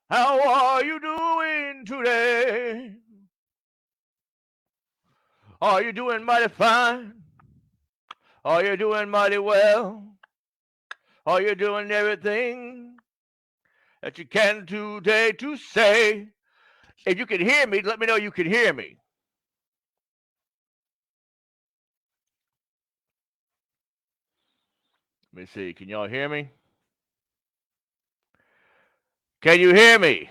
How are you doing today? Are you doing mighty fine? Are you doing mighty well? Are you doing everything that you can today to say? If you can hear me, let me know you can hear me. Let me see. Can y'all hear me? Can you hear me?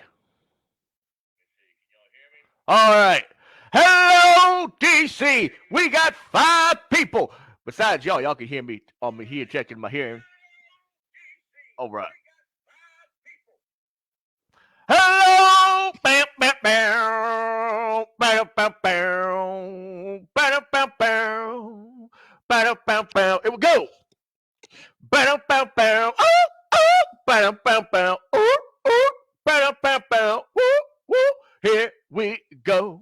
All right. Hello, DC. We got 5 people. Besides y'all, y'all can hear me on me here checking my hearing. All right. Hello. Bam, bam, bam. Bam, bam, bam. Bam, bam, bam. Bam, bam, bam. Here we go. Bam, bam, bam. Oh, oh. Bam, bam, bam. Ooh, ooh. Bam, bam, bam. Woo, woo. Here we go.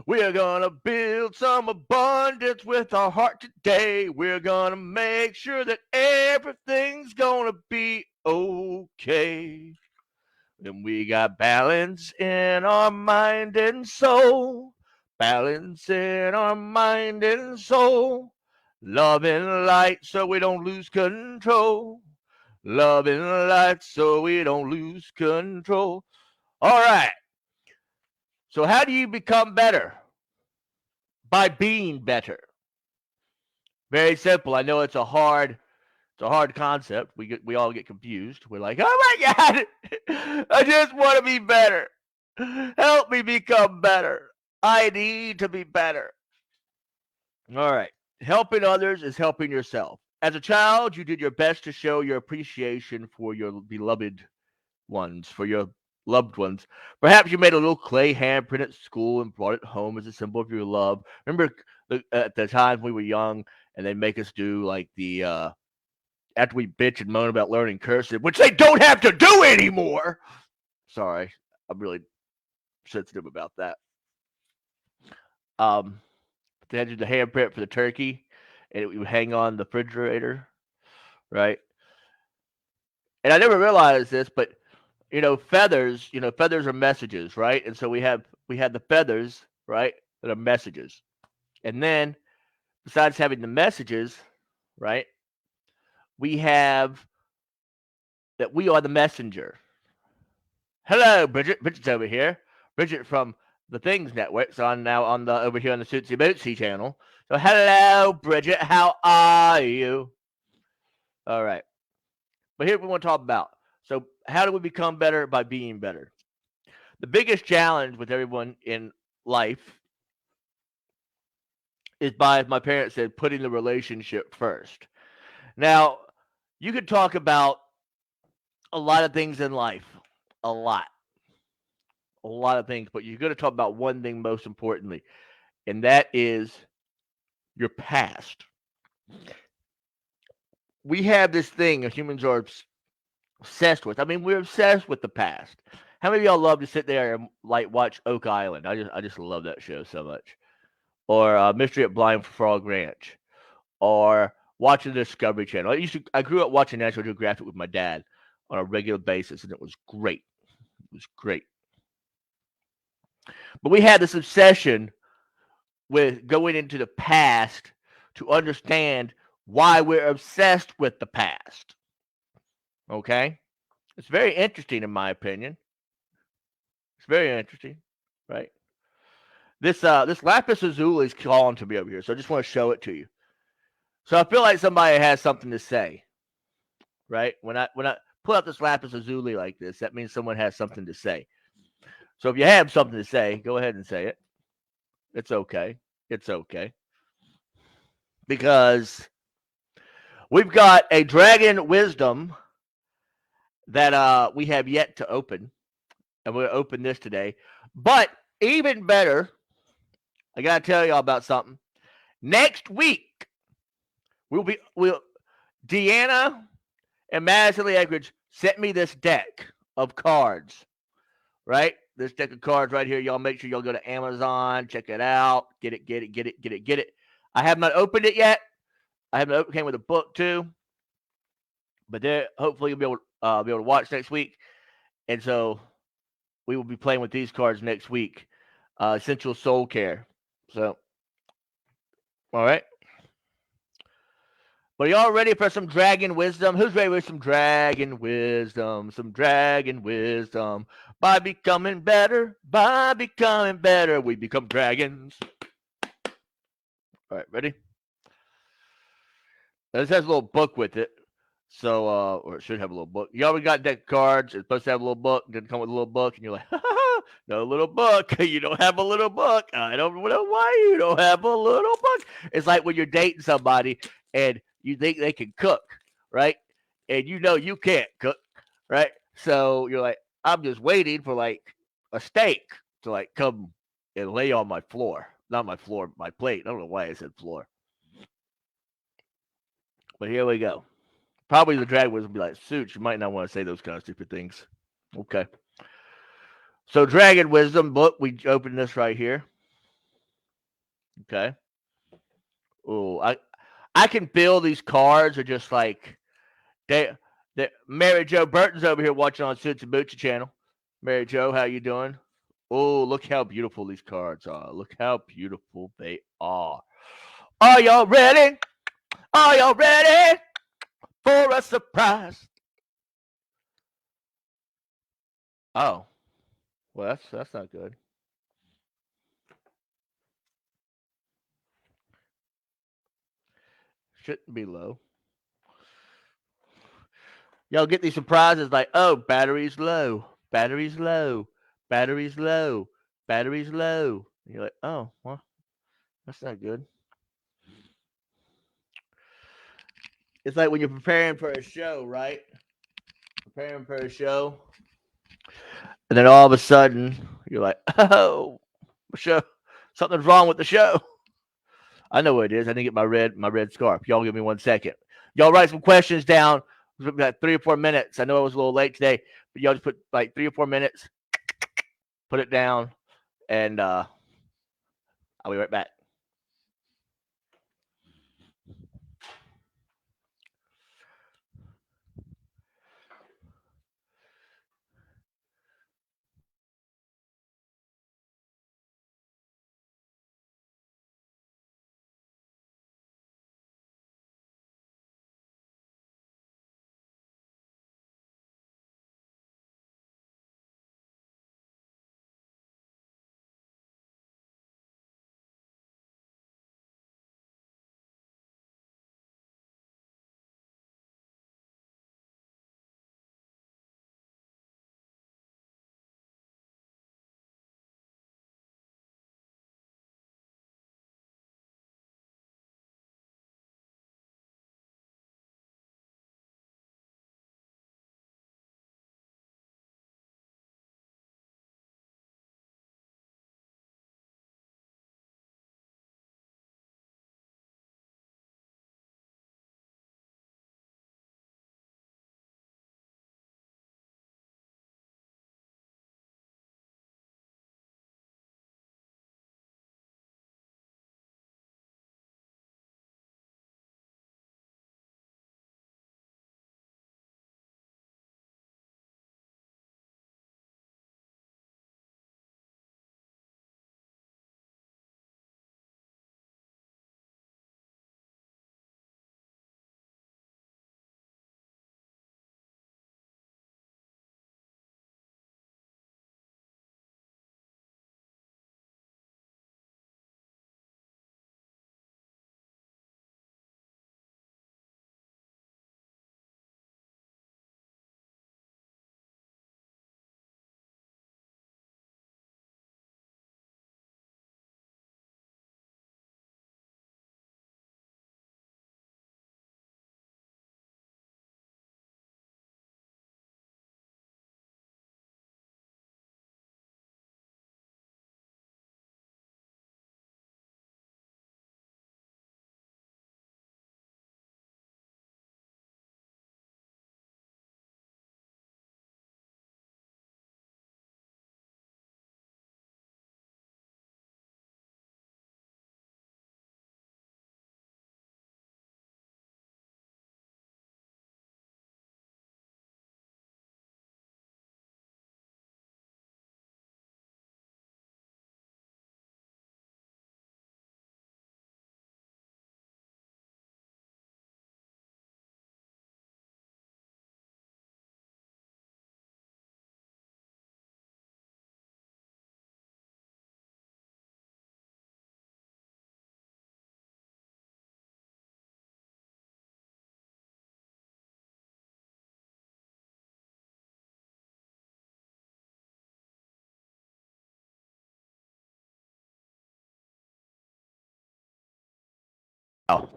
We're gonna build some abundance with our heart today. We're gonna make sure that everything's gonna be okay. And we got balance in our mind and soul. Balance in our mind and soul. Love and light so we don't lose control. Love and light so we don't lose control. All right. So, how do you become better? By being better. Very simple. I know it's a hard concept. We all get confused. We're like, oh my god, I just want to be better. Help me become better. I need to be better. All right. Helping others is helping yourself. As a child, you did your best to show your appreciation for your beloved ones, for your loved ones. Perhaps you made a little clay handprint at school and brought it home as a symbol of your love. Remember at the time we were young and they make us do like the after we bitch and moan about learning cursive, which they don't have to do anymore. Sorry, I'm really sensitive about that. Um, they had to do the handprint for the turkey, and it would hang on the refrigerator, right? And I never realized this, but feathers, feathers are messages, right? And so we had the feathers, right, that are messages. And then besides having the messages, right, we have that we are the messenger. Hello, Bridget. Bridget's over here. Bridget from the Things Network. So I'm now on the over here on the Sootsy Bootsy channel. So hello, Bridget. How are you? All right. But here's what we want to talk about. So how do we become better? By being better. The biggest challenge with everyone in life is by, as my parents said, putting the relationship first. Now, you could talk about a lot of things in life, a lot, a lot of things, but you're going to talk about one thing most importantly, and that is your past. We have this thing that humans are obsessed with. I mean, we're obsessed with the past. How many of y'all love to sit there and like watch Oak Island? I just love that show so much. Or Mystery at Blind Frog Ranch, or watching the Discovery Channel. I grew up watching National Geographic with my dad on a regular basis, and it was great. It was great. But we had this obsession with going into the past to understand why we're obsessed with the past. Okay? It's very interesting in my opinion. It's very interesting, right? This lapis lazuli is calling to me over here, so I just want to show it to you. So I feel like somebody has something to say, right? When I pull out this lapis lazuli like this, that means someone has something to say. So if you have something to say, go ahead and say it. It's okay. It's okay. Because we've got a dragon wisdom that we have yet to open. And we're gonna open this today. But even better, I gotta tell y'all about something. Next week, we'll Deanna and Madison Lee Eggridge sent me this deck of cards, right? This deck of cards right here. Y'all make sure y'all go to Amazon, check it out, get it, get it, get it, get it, get it. I have not opened it yet. I haven't opened. Came with a book too, but there hopefully you'll be able to watch next week. And so we will be playing with these cards next week. Essential Soul Care. So, all right. But y'all ready for some dragon wisdom? Who's ready for some dragon wisdom? Some dragon wisdom. By becoming better, we become dragons. All right, ready? Now, this has a little book with it. So, or it should have a little book. You already got deck of cards. It's supposed to have a little book. It didn't come with a little book. And you're like, no little book. You don't have a little book. I don't know why you don't have a little book. It's like when you're dating somebody and you think they can cook, right? And you know you can't cook, right? So you're like, I'm just waiting for like a steak to like come and lay on my floor. Not my floor, my plate. I don't know why I said floor. But here we go. Probably the drag wisdom will be like, Suits, you might not want to say those kind of stupid things. Okay. So Dragon Wisdom book, we open this right here. Okay. Oh, I can feel these cards are just like they Mary Jo Burton's over here watching on Suits and Boochie channel. Mary Jo, how you doing? Oh, look how beautiful these cards are. Look how beautiful they are. Are y'all ready? Are y'all ready for a surprise? Oh. Well, that's not good. Shouldn't be low. Y'all get these surprises like, oh, battery's low, battery's low, battery's low, battery's low. And you're like, oh, well, that's not good. It's like when you're preparing for a show, right? Preparing for a show, and then all of a sudden you're like, oh, show, something's wrong with the show. I know what it is. I didn't get my red scarf. Y'all give me 1 second. Y'all write some questions down. Like 3 or 4 minutes. I know I was a little late today, but y'all just put like 3 or 4 minutes. Put it down, and I'll be right back. Oh.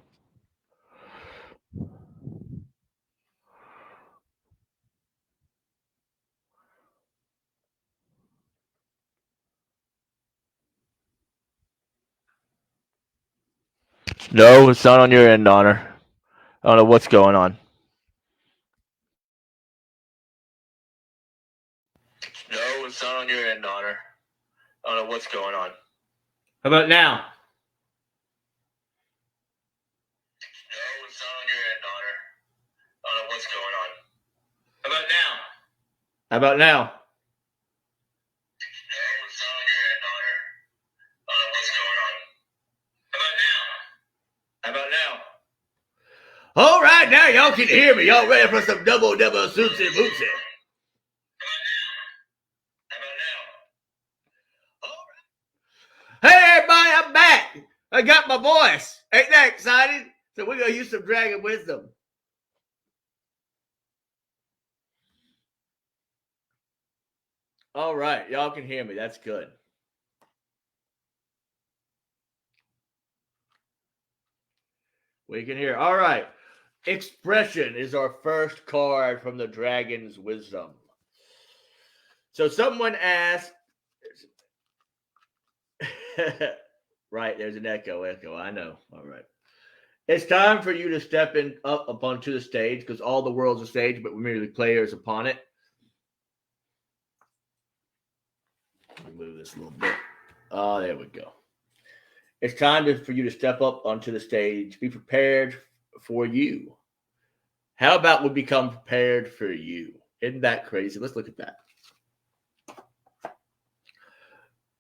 No, it's not on your end, Honor. I don't know what's going on. No, it's not on your end, Honor. I don't know what's going on. How about now? No, it's not on your end, Honor. I don't know what's going on. How about now? How about now? No, it's not on your end, Honor. I don't know what's going on. How about now? How about now? All right, now y'all can hear me. Y'all ready for some double sootsie bootsie? Hey, everybody, I'm back. I got my voice. Ain't that exciting? So we're going to use some Dragon Wisdom. All right, y'all can hear me. That's good. We can hear. All right. Expression is our first card from the Dragon's Wisdom. So someone asked, right, there's an echo, I know. All right. It's time for you to step up onto the stage because all the world's a stage, but we're merely players upon it. Let me move this a little bit. Oh, there we go. It's time for you to step up onto the stage. Be prepared for you. How about we become prepared for you? Isn't that crazy? Let's look at that.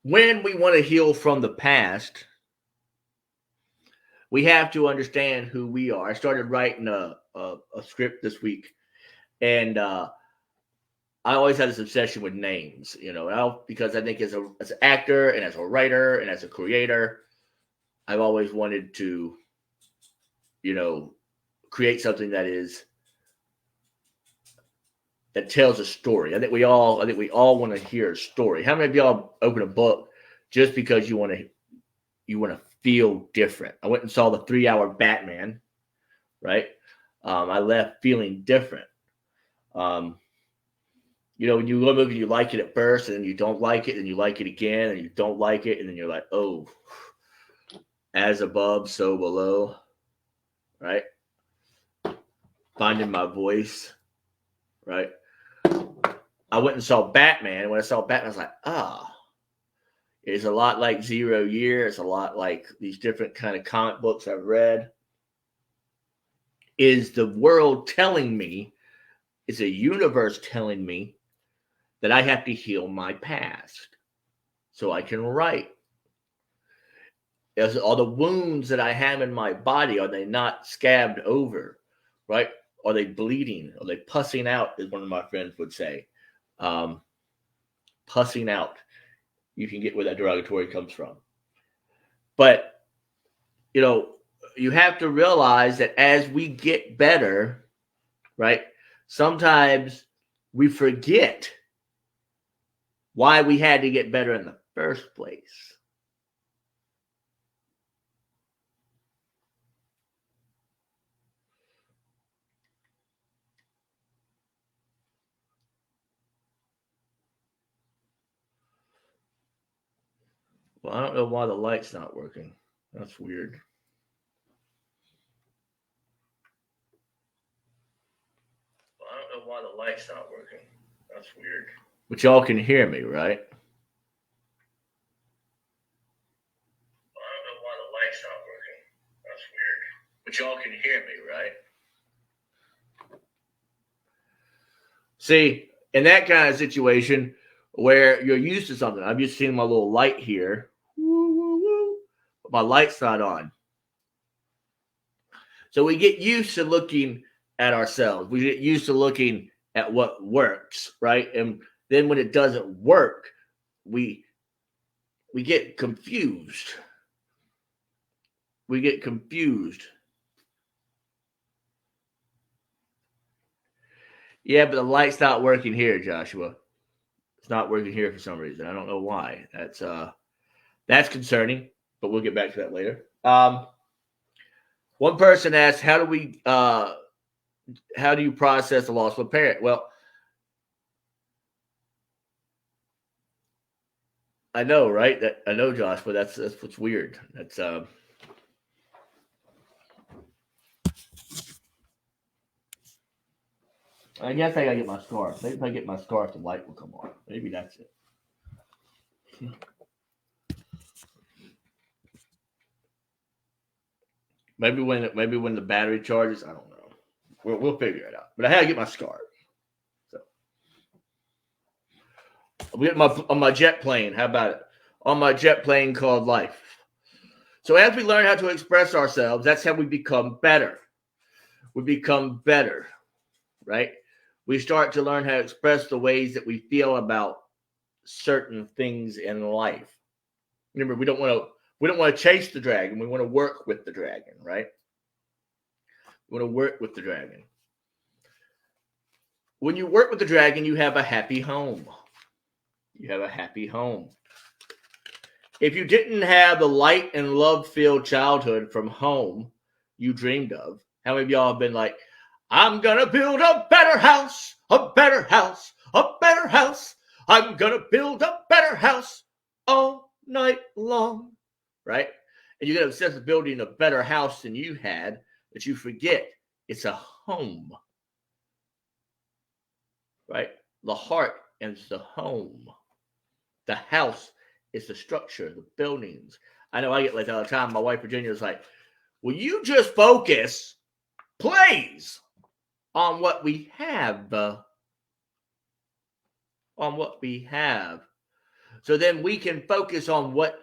When we want to heal from the past, we have to understand who we are. I started writing a script this week, and I always had this obsession with names, because I think as an actor and as a writer and as a creator, I've always wanted to, create something that tells a story. I think we all want to hear a story. How many of y'all open a book just because you want to feel different? I went and saw the 3-hour Batman, right? I left feeling different. When you go to a movie, you like it at first, and then you don't like it, and you like it again, and you don't like it, and then you're like, oh, as above, so below, right? Finding my voice, right? I went and saw Batman, and when I saw Batman, I was like, it's a lot like Zero Year. It's a lot like these different kind of comic books I've read. Is the world telling me, is a universe telling me that I have to heal my past so I can write? Are the wounds that I have in my body, are they not scabbed over, right? Are they bleeding? Are they pussing out, as one of my friends would say? Pussing out. You can get where that derogatory comes from. But, you have to realize that as we get better, right, sometimes we forget why we had to get better in the first place. Well, I don't know why the light's not working. That's weird. Well, I don't know why the light's not working. That's weird. But y'all can hear me, right? Well, I don't know why the light's not working. That's weird. But y'all can hear me, right? See, in that kind of situation where you're used to something, I'm just seeing my little light here. But my light's not on. So we get used to looking at ourselves. We get used to looking at what works, right? And then when it doesn't work, we get confused. We get confused. Yeah, but the light's not working here, Joshua. It's not working here for some reason. I don't know why. That's concerning, but we'll get back to that later. One person asked, how do you process the loss of a parent? Well, I know, right? I know, Josh, but that's what's weird. That's I guess I gotta get my scarf. Maybe if I get my scarf, the light will come on. Maybe that's it. Maybe when the battery charges, I don't know. We'll figure it out. But I had to get my scarf. So I'm getting on my jet plane. How about it? On my jet plane called life. So as we learn how to express ourselves, that's how we become better. We become better, right? We start to learn how to express the ways that we feel about certain things in life. Remember, we don't want to chase the dragon. We want to work with the dragon, right? We want to work with the dragon. When you work with the dragon, you have a happy home. You have a happy home. If you didn't have the light and love-filled childhood from home you dreamed of, how many of y'all have been like, I'm going to build a better house, a better house, a better house. I'm going to build a better house all night long, right? And you get obsessed with building a better house than you had, that you forget it's a home, right? The heart is the home. The house is the structure, the buildings. I know I get like that all the time. My wife, Virginia, is like, will you just focus, please, on what we have? On what we have. So then we can focus on what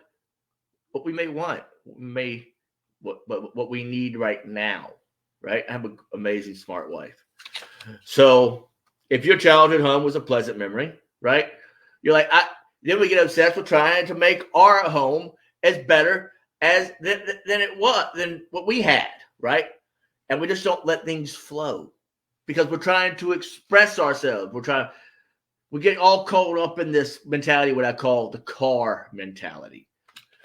we may want, what we need right now, right? I have an amazing, smart wife. So if your childhood home was a pleasant memory, right? You're like, then we get obsessed with trying to make our home as better than it was, than what we had, right? And we just don't let things flow because we're trying to express ourselves. We get all caught up in this mentality, what I call the car mentality.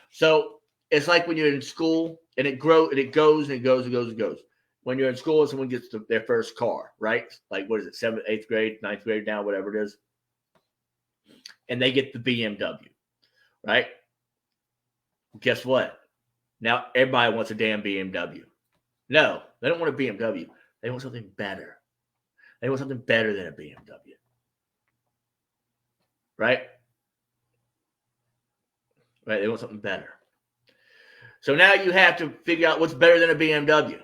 So it's like when you're in school and it goes and it goes and goes. When you're in school and someone gets their first car, right? Like, what is it, 7th, 8th grade, 9th grade now, whatever it is. And they get the BMW, right? Guess what? Now everybody wants a damn BMW. No, they don't want a BMW. They want something better. They want something better than a BMW. Right? Right, they want something better. So now you have to figure out what's better than a BMW,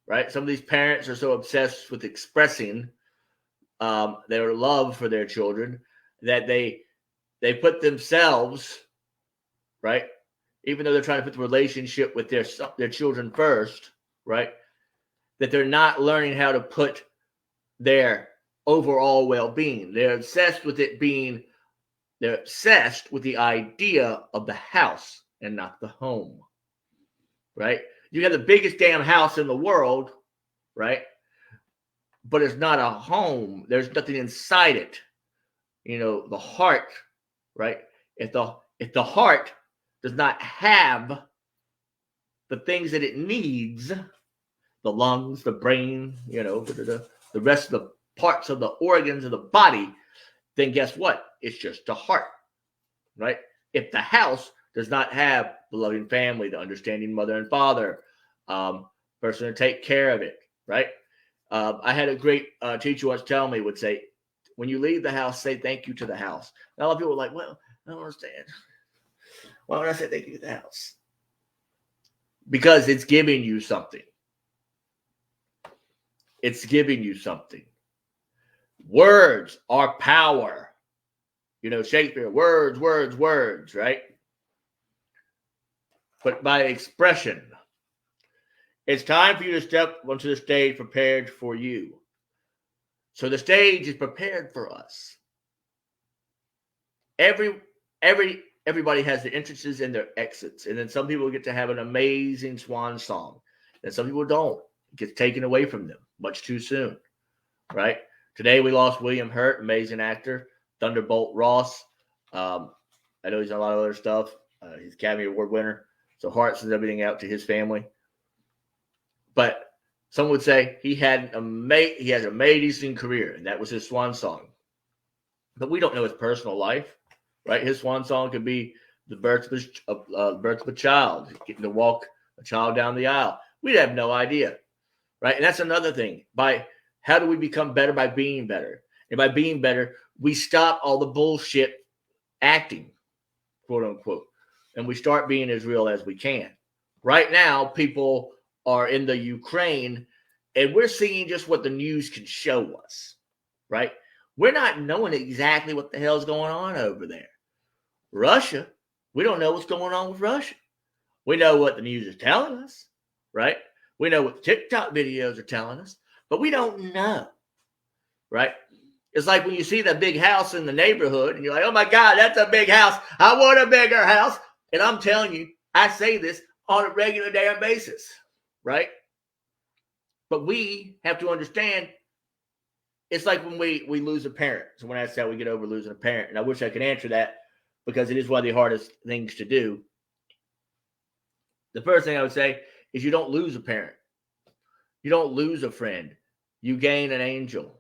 right? Some of these parents are so obsessed with expressing their love for their children that they put themselves, right? Even though they're trying to put the relationship with their children first, right? That they're not learning how to put their overall well-being. They're obsessed with they're obsessed with the idea of the house and not the home, right? You have the biggest damn house in the world, right? But it's not a home. There's nothing inside it. You know, the heart, right? If the heart does not have the things that it needs, the lungs, the brain, you know, the rest of the parts of the organs of the body, then guess what? It's just a heart, right? If the house does not have the loving family, the understanding mother and father, person to take care of it, right? I had a great teacher once tell me, would say, when you leave the house, say thank you to the house. And a lot of people are like, well, I don't understand. Why would I say thank you to the house? Because it's giving you something. It's giving you something. Words are power. You know, Shakespeare, words, right? But by expression, it's time for you to step onto the stage prepared for you. So the stage is prepared for us. Everybody has their entrances and their exits. And then some people get to have an amazing swan song. And some people don't. It gets taken away from them much too soon, right? Today we lost William Hurt, amazing actor. Thunderbolt Ross. I know he's done a lot of other stuff. He's Academy Award winner. So hearts and everything out to his family. But some would say he had an amazing career, and that was his swan song. But we don't know his personal life, right? His swan song could be the birth of a child, getting to walk a child down the aisle. We'd have no idea, right? And that's another thing. How do we become better? By being better. And by being better, we stop all the bullshit acting, quote unquote, and we start being as real as we can. Right now, people are in the Ukraine, and we're seeing just what the news can show us, right? We're not knowing exactly what the hell's going on over there. Russia, we don't know what's going on with Russia. We know what the news is telling us, right? We know what the TikTok videos are telling us, but we don't know, right? It's like when you see that big house in the neighborhood and you're like, oh my God, that's a big house. I want a bigger house. And I'm telling you, I say this on a regular damn basis, right? But we have to understand, it's like when we lose a parent. So when I ask how we get over losing a parent, and I wish I could answer that because it is one of the hardest things to do. The first thing I would say is you don't lose a parent. You don't lose a friend. You gain an angel.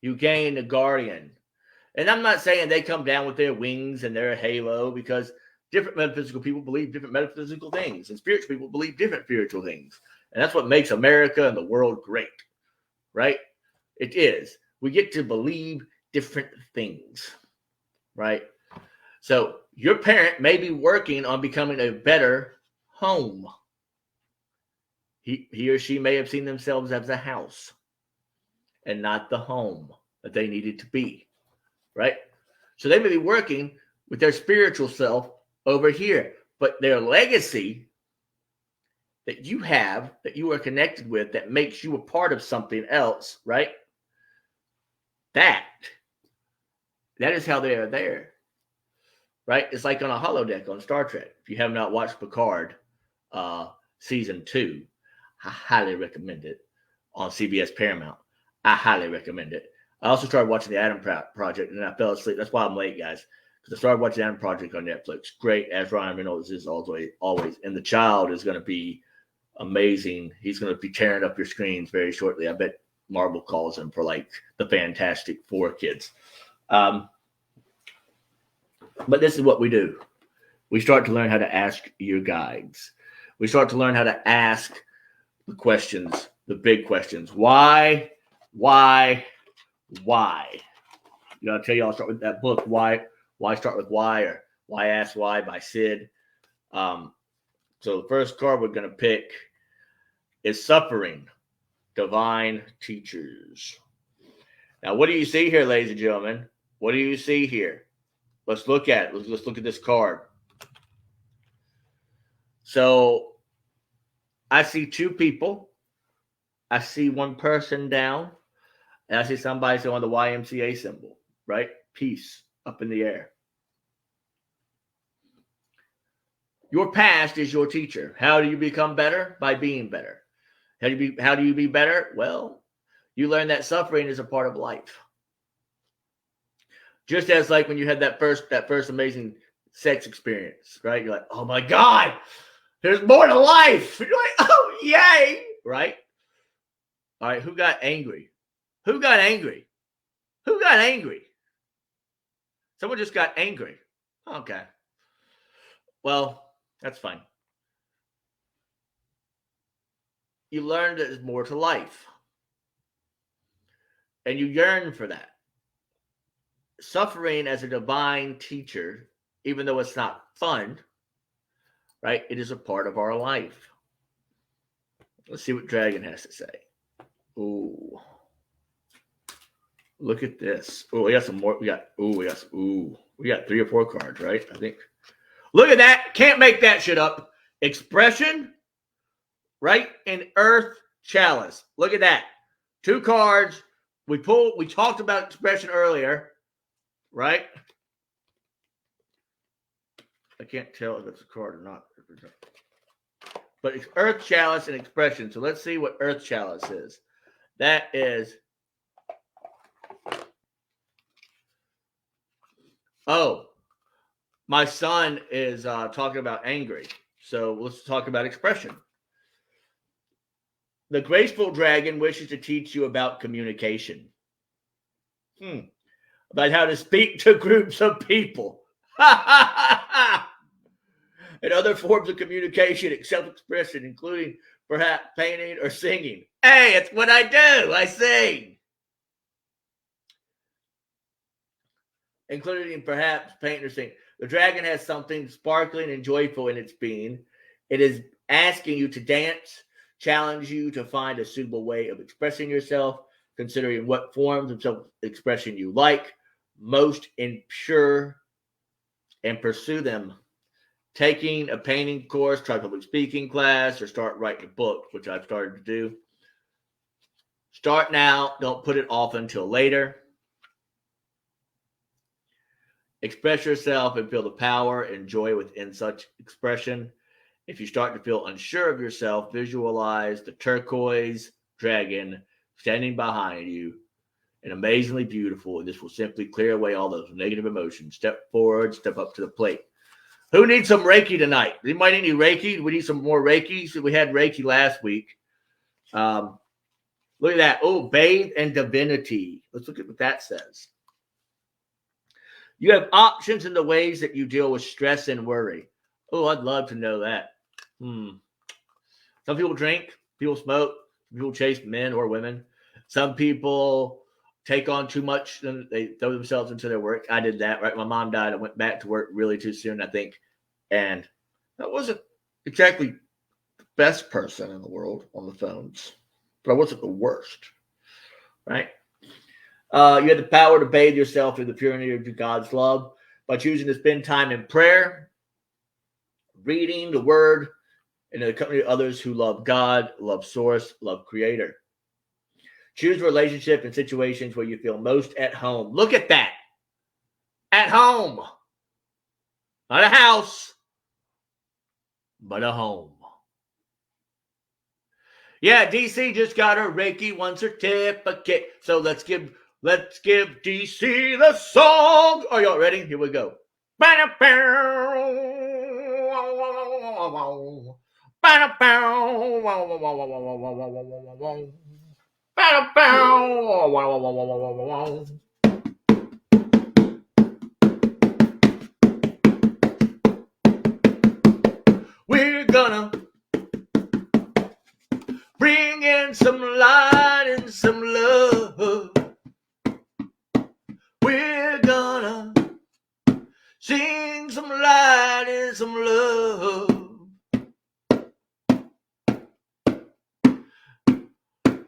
You gain a guardian. And I'm not saying they come down with their wings and their halo, because different metaphysical people believe different metaphysical things, and spiritual people believe different spiritual things. And that's what makes America and the world great, right? It is. We get to believe different things, right? So your parent may be working on becoming a better home. He or she may have seen themselves as a house and not the home that they needed to be, right? So they may be working with their spiritual self over here, but their legacy that you have, that you are connected with, that makes you a part of something else, right? That is how they are there, right? It's like on a holodeck on Star Trek. If you have not watched Picard season 2, I highly recommend it on CBS Paramount. I highly recommend it. I also started watching the Adam Project, and I fell asleep. That's why I'm late, guys, because I started watching the Adam Project on Netflix. Great, as Ryan Reynolds is always. And the child is going to be amazing. He's going to be tearing up your screens very shortly. I bet Marvel calls him for like the Fantastic Four kids. But this is what we do. We start to learn how to ask your guides. We start to learn how to ask the questions, the big questions. Why? You know, I'll tell you, I'll start with that book, Why Start With Why, or Why Ask Why by Sid. So the first card we're going to pick is Suffering, Divine Teachers. Now, what do you see here, ladies and gentlemen? What do you see here? Let's look at it. Let's look at this card. So I see two people. I see one person down, and I see somebody on the YMCA symbol, right? Peace up in the air. Your past is your teacher. How do you become better? By being better. How do you be better? Well, you learn that suffering is a part of life. Just as like when you had that first amazing sex experience, right? You're like, oh my God, there's more to life. You're like, oh yay, right? All right, who got angry? Who got angry? Who got angry? Someone just got angry. Okay. Well, that's fine. You learn that there's more to life. And you yearn for that. Suffering as a divine teacher, even though it's not fun, right? It is a part of our life. Let's see what Dragon has to say. Ooh. Look at this. Oh, we got some more. We got 3 or 4 cards, right? I think. Look at that. Can't make that shit up. Expression, right? And Earth Chalice. Look at that. 2 cards. We talked about expression earlier, right? I can't tell if it's a card or not. But it's Earth Chalice and expression. So let's see what Earth Chalice is. That is. Oh, my son is talking about angry. So let's talk about expression. The graceful dragon wishes to teach you about communication. About how to speak to groups of people. And other forms of communication and self-expression, including perhaps painting or singing. Hey, it's what I do. I sing. Including perhaps painting or singing. The dragon has something sparkling and joyful in its being. It is asking you to dance, challenge you to find a suitable way of expressing yourself, considering what forms of self-expression you like most ensure and pursue them. Taking a painting course, try public speaking class, or start writing a book, which I've started to do. Start now. Don't put it off until later. Express yourself and feel the power and joy within such expression. If you start to feel unsure of yourself, visualize the turquoise dragon standing behind you and amazingly beautiful. And this will simply clear away all those negative emotions. Step forward, step up to the plate. Who needs some Reiki tonight? Anybody need Reiki? We need some more Reiki. So we had Reiki last week. Look at that. Oh, bathe in divinity. Let's look at what that says. You have options in the ways that you deal with stress and worry. Oh, I'd love to know that. Some people drink, people smoke, people chase men or women. Some people take on too much and they throw themselves into their work. I did that, right? My mom died. I went back to work really too soon, I think. And I wasn't exactly the best person in the world on the phones, but I wasn't the worst, right? You have the power to bathe yourself in the purity of God's love by choosing to spend time in prayer, reading the word, and in the company of others who love God, love source, love creator. Choose a relationship and situations where you feel most at home. Look at that. At home. Not a house, but a home. Yeah, DC just got her Reiki 1 certificate. So let's give DC the song. Are y'all ready? Here we go. We're gonna bring in some light and some love. We're gonna sing some light and some love.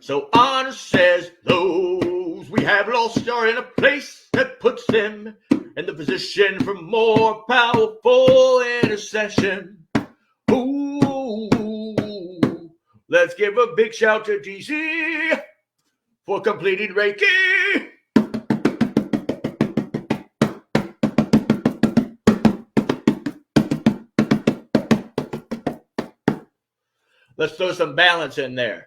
So Honor says those we have lost are in a place that puts them in the position for more powerful intercession. Ooh, let's give a big shout to DC for completing Reiki. Let's throw some balance in there.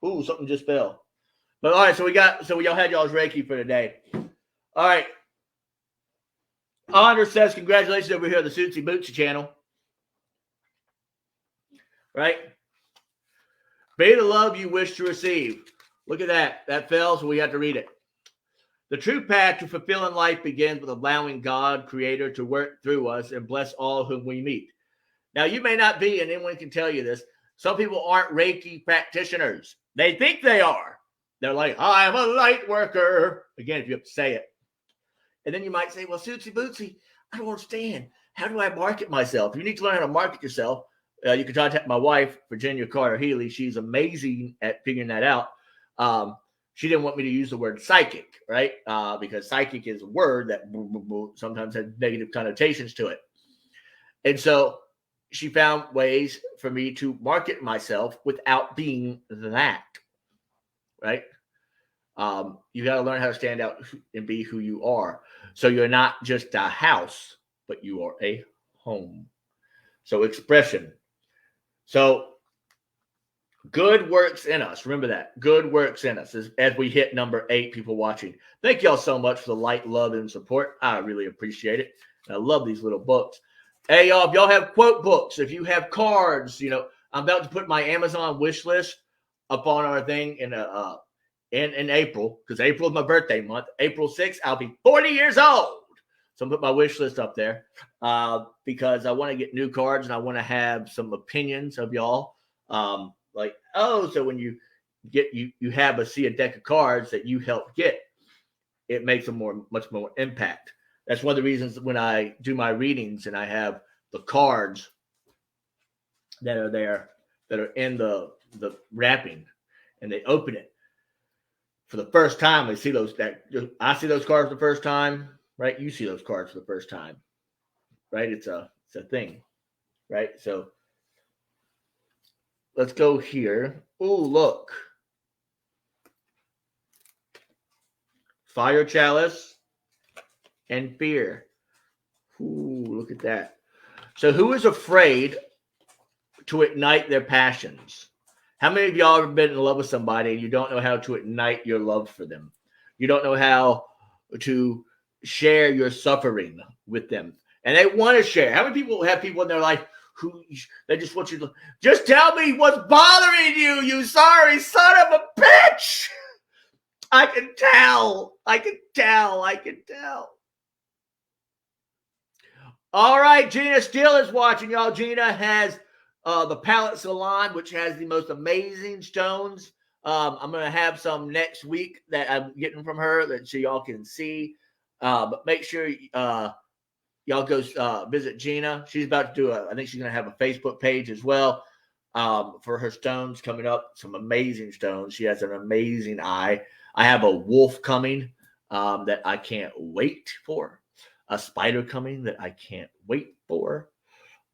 Ooh, something just fell. But all right, so y'all had y'all's Reiki for today. All right. Honor says congratulations over here on the Suitsy Bootsy channel. Right? Be the love you wish to receive. Look at that. That fell, so we have to read it. The true path to fulfilling life begins with allowing God, Creator, to work through us and bless all whom we meet. Now, you may not be, and anyone can tell you this, some people aren't Reiki practitioners. They think they are. They're like, I'm a light worker. Again, if you have to say it. And then you might say, well, Suitsy Bootsy, I don't understand. How do I market myself? If you need to learn how to market yourself, you can contact my wife, Virginia Carter Healy. She's amazing at figuring that out. She didn't want me to use the word psychic, right? Because psychic is a word that sometimes has negative connotations to it. And so she found ways for me to market myself without being that, right? You got to learn how to stand out and be who you are. So you're not just a house, but you are a home. So expression. So Good works in us. Remember that. Good works in us as we hit number 8 people watching. Thank y'all so much for the like, love, and support. I really appreciate it. I love these little books. Hey, y'all, if y'all have quote books, if you have cards, I'm about to put my Amazon wish list up on our thing in April, because April is my birthday month. April 6th, I'll be 40 years old. So I'm put my wish list up there because I want to get new cards and I want to have some opinions of y'all. So when you get you see a deck of cards that you help get, it makes much more impact. That's one of the reasons when I do my readings and I have the cards that are there that are in the wrapping and they open it for the first time. I see those cards for the first time, right? You see those cards for the first time, right? It's a thing, right? So let's go here. Oh, look. Fire Chalice and Fear. Ooh, look at that. So who is afraid to ignite their passions? How many of y'all have been in love with somebody and you don't know how to ignite your love for them? You don't know how to share your suffering with them. And they want to share. How many people have people in their life who they just want you to just tell me what's bothering you, you sorry son of a bitch? I can tell. All right, Gina Steele is watching, y'all. Gina has the Palette Salon, which has the most amazing stones. I'm going to have some next week that I'm getting from her that so y'all can see. But make sure y'all go visit Gina. She's about to do I think she's going to have a Facebook page as well for her stones coming up. Some amazing stones. She has an amazing eye. I have a wolf coming that I can't wait for. A spider coming that I can't wait for.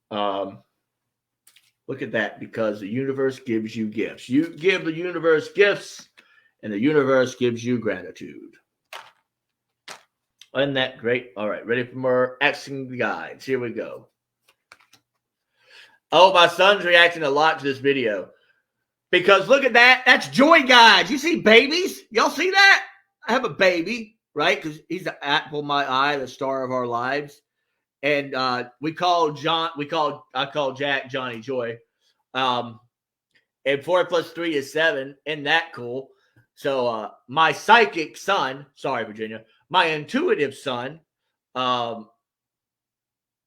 Look at that, because the universe gives you gifts. You give the universe gifts, and the universe gives you gratitude. Isn't that great? All right, ready for more action guides. Here we go. Oh, my son's reacting a lot to this video. Because look at that. That's Joy Guides. You see babies? Y'all see that? I have a baby, right? Because he's the apple of my eye, the star of our lives. And I call Jack Johnny Joy. And 4 + 3 is 7. Isn't that cool? So my psychic son, sorry, Virginia, my intuitive son, I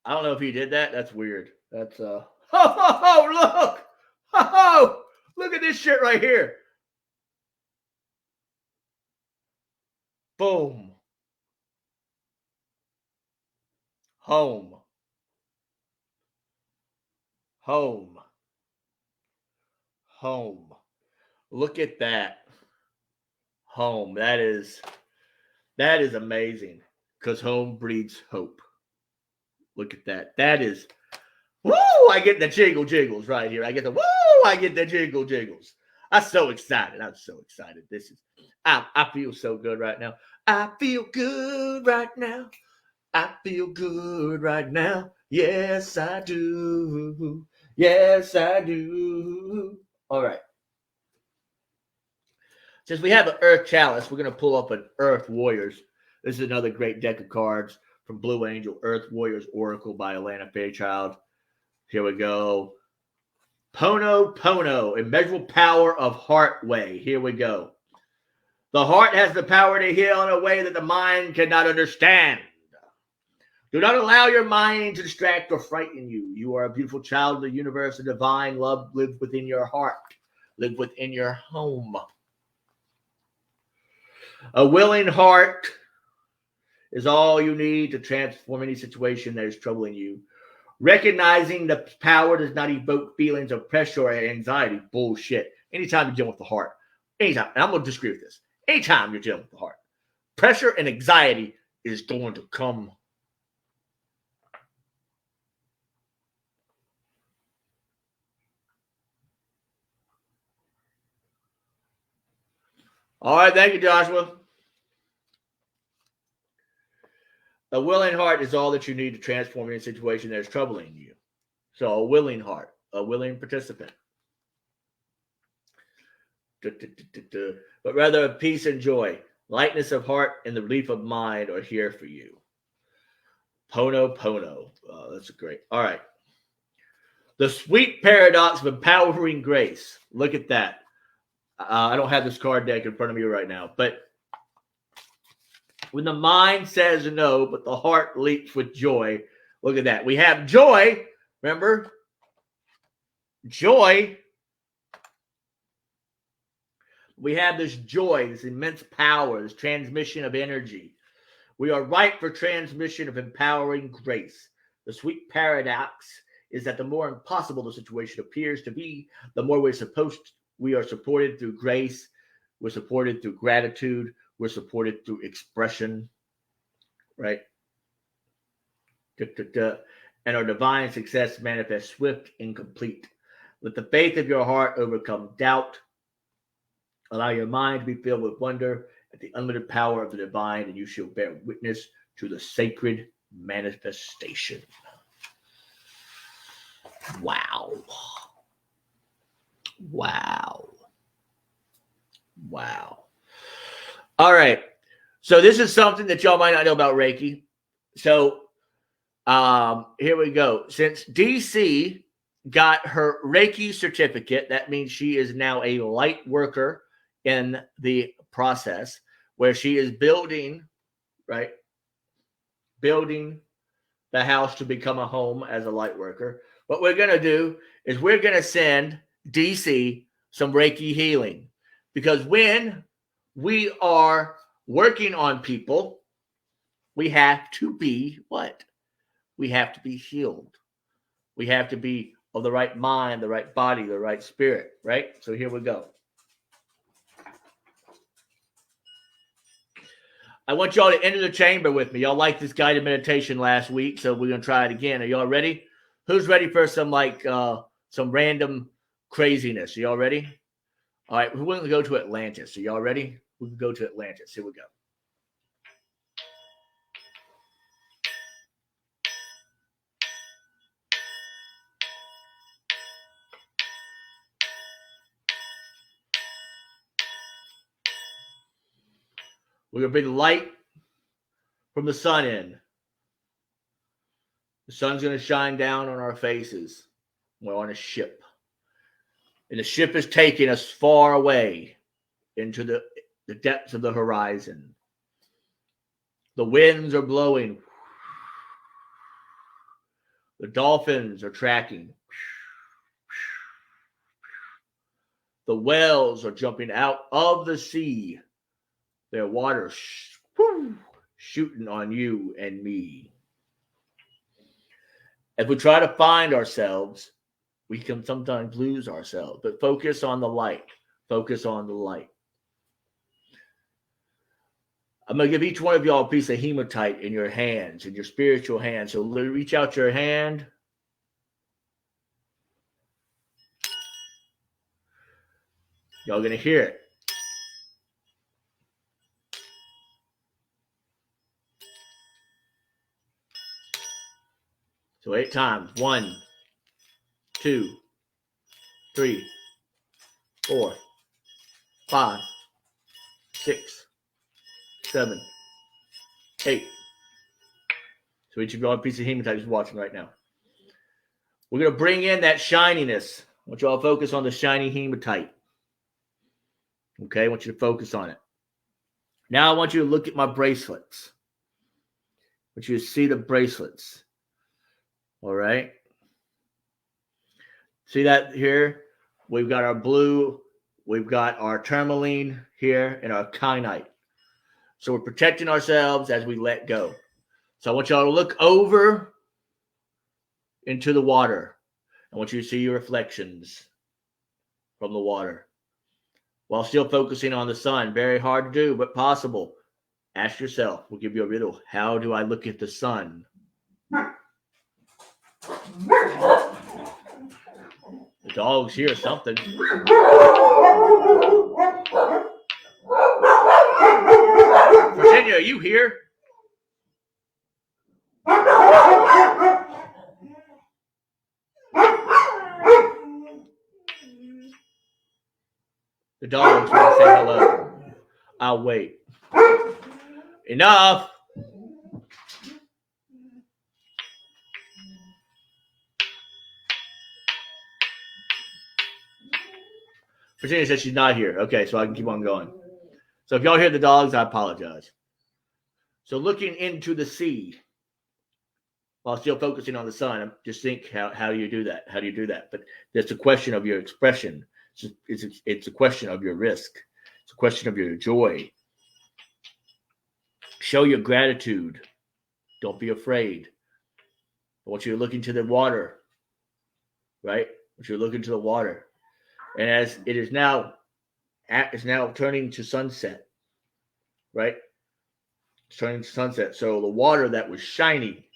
don't know if he did that. That's weird. That's look. Look at this shit right here. Boom. Home. Home. Home. Look at that. Home. That is amazing, because home breeds hope. Look at that. That is, woo! I get the jiggle jiggles right here. I get the jiggle jiggles. I'm so excited. This is, I feel so good right now. I feel good right now. Yes, I do. Yes, I do. All right. Since we have an Earth Chalice, we're going to pull up an Earth Warriors. This is another great deck of cards from Blue Angel, Earth Warriors Oracle by Alana Fairchild. Here we go. Pono, immeasurable power of heart way. Here we go. The heart has the power to heal in a way that the mind cannot understand. Do not allow your mind to distract or frighten you. You are a beautiful child of the universe. A divine love lives within your heart. Live within your home. A willing heart is all you need to transform any situation that is troubling you. Recognizing the power does not evoke feelings of pressure or anxiety. Bullshit. Anytime you're dealing with the heart, anytime, and I'm going to disagree with this, anytime you're dealing with the heart, pressure and anxiety is going to come. All right, thank you, Joshua. A willing heart is all that you need to transform any situation that is troubling you. So a willing heart, a willing participant. but rather of peace and joy, lightness of heart, and the relief of mind are here for you. Pono Pono. Oh, that's great. All right. The sweet paradox of empowering grace. Look at that. I don't have this card deck in front of me right now, but when the mind says no, but the heart leaps with joy, look at that. We have joy. Remember? Joy. We have this joy, this immense power, this transmission of energy. We are ripe for transmission of empowering grace. The sweet paradox is that the more impossible the situation appears to be, the more we are supported through grace. We're supported through gratitude. We're supported through expression, right? And our divine success manifests swift and complete. Let the faith of your heart overcome doubt. Allow your mind to be filled with wonder at the unlimited power of the divine, and you shall bear witness to the sacred manifestation. Wow. Wow. Wow. All right. So this is something that y'all might not know about Reiki. So here we go. Since DC got her Reiki certificate, that means she is now a light worker in the process where she is building, right? Building the house to become a home as a light worker. What we're going to do is we're going to send DC some Reiki healing, because when we are working on people, we have to be what? We have to be healed. We have to be of the right mind, the right body, the right spirit, right? So here we go. I want y'all to enter the chamber with me. Y'all liked this guided meditation last week, so we're going to try it again. Are y'all ready? Who's ready for some random craziness? Are y'all ready? All right, we're going to go to Atlantis. Are y'all ready? We can go to Atlantis. Here we go. We're going to bring light from the sun in. The sun's going to shine down on our faces. We're on a ship. And the ship is taking us far away into the depths of the horizon. The winds are blowing. The dolphins are tracking. The whales are jumping out of the sea. Their water shooting on you and me. As we try to find ourselves, we can sometimes lose ourselves, but focus on the light. Focus on the light. I'm going to give each one of y'all a piece of hematite in your hands, in your spiritual hands. So reach out your hand. Y'all going to hear it. So 8 times. 1, 2, 3, 4, 5, 6, 7, 8. So each of y'all have a piece of hematite who's watching right now. We're going to bring in that shininess. I want you all to focus on the shiny hematite. Okay, I want you to focus on it. Now I want you to look at my bracelets. I want you to see the bracelets. All right. See that here? We've got our blue, we've got our tourmaline here, and our kyanite. So we're protecting ourselves as we let go. So I want y'all to look over into the water. I want you to see your reflections from the water while still focusing on the sun. Very hard to do, but possible. Ask yourself, we'll give you a riddle. How do I look at the sun? The dogs hear something. Virginia, are you here? The dogs want to say hello. I'll wait. Enough. Virginia says she's not here. Okay, so I can keep on going. So if y'all hear the dogs, I apologize. So looking into the sea while still focusing on the sun, just think how do you do that? How do you do that? But it's a question of your expression. It's a question of your risk. It's a question of your joy. Show your gratitude. Don't be afraid. I want you to look into the water, right? I want you to look into the water. And as it is now, it's now turning to sunset, right? It's turning to sunset. So the water that was shiny,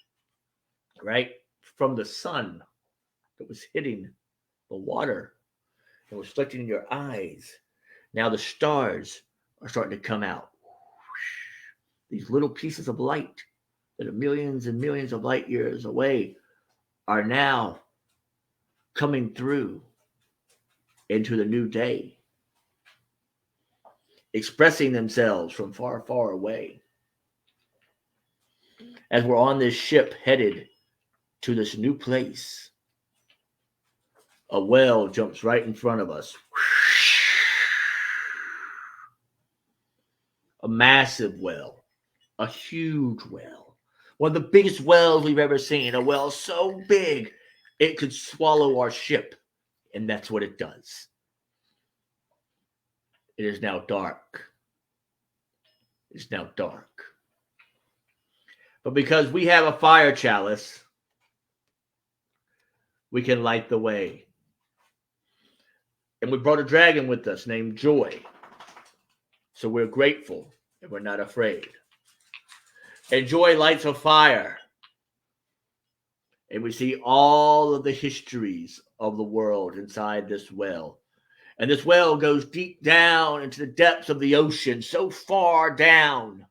right, from the sun that was hitting the water and reflecting in your eyes. Now the stars are starting to come out. These little pieces of light that are millions and millions of light years away are now coming through into the new day, expressing themselves from far, far away. As we're on this ship headed to this new place, a whale jumps right in front of us. A massive whale, a huge whale, one of the biggest whales we've ever seen. A whale so big it could swallow our ship, and that's what it does. It is now dark. It's now dark. But because we have a fire chalice, we can light the way. And we brought a dragon with us named Joy. So we're grateful and we're not afraid. And Joy lights a fire. And we see all of the histories of the world inside this well. And this well goes deep down into the depths of the ocean, so far down.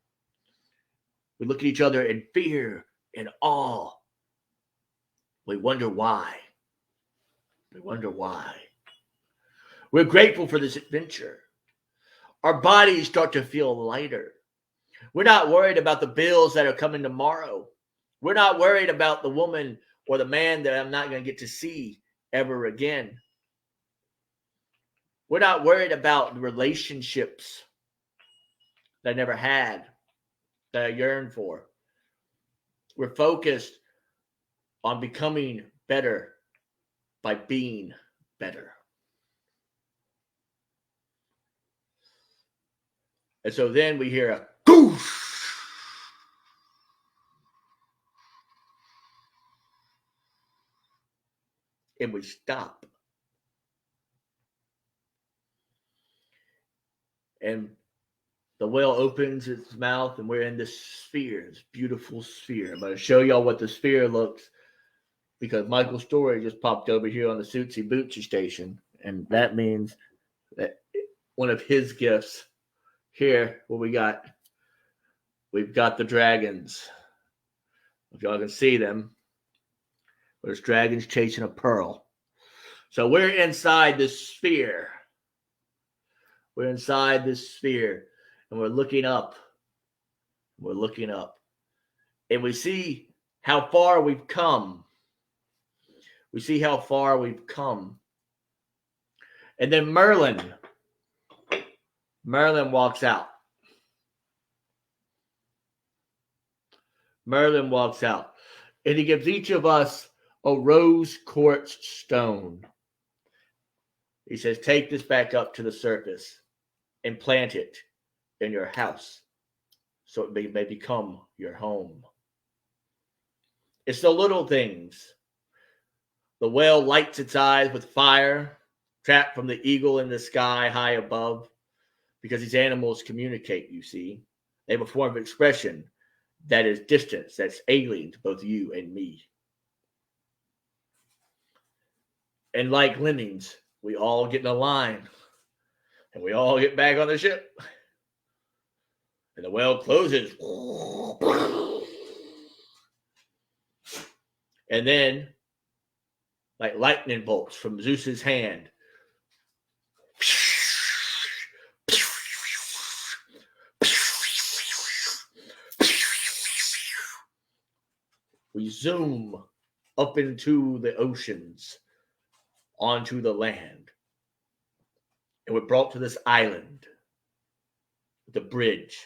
We look at each other in fear and awe. We wonder why. We wonder why. We're grateful for this adventure. Our bodies start to feel lighter. We're not worried about the bills that are coming tomorrow. We're not worried about the woman or the man that I'm not going to get to see ever again. We're not worried about the relationships that I never had, that I yearn for. We're focused on becoming better by being better. And so then we hear a goosh. And we stop. And the whale opens its mouth, and we're in this sphere, this beautiful sphere. I'm going to show y'all what the sphere looks, because Michael's story just popped over here on the Sootsy Bootsy station. And that means that one of his gifts here, what we've got the dragons. If y'all can see them, there's dragons chasing a pearl. So we're inside this sphere. We're inside this sphere, and we're looking up. We're looking up. And we see how far we've come. We see how far we've come. And then Merlin walks out. Merlin walks out. And he gives each of us a rose quartz stone. He says, take this back up to the surface and plant it in your house so it may become your home. It's the little things. The whale lights its eyes with fire, trapped from the eagle in the sky high above, because these animals communicate, you see. They have a form of expression that is distance, that's alien to both you and me. And like lemmings, we all get in a line, and we all get back on the ship. And the whale closes. And then, like lightning bolts from Zeus's hand, We zoom up into the oceans, onto the land. And we're brought to this island with a bridge.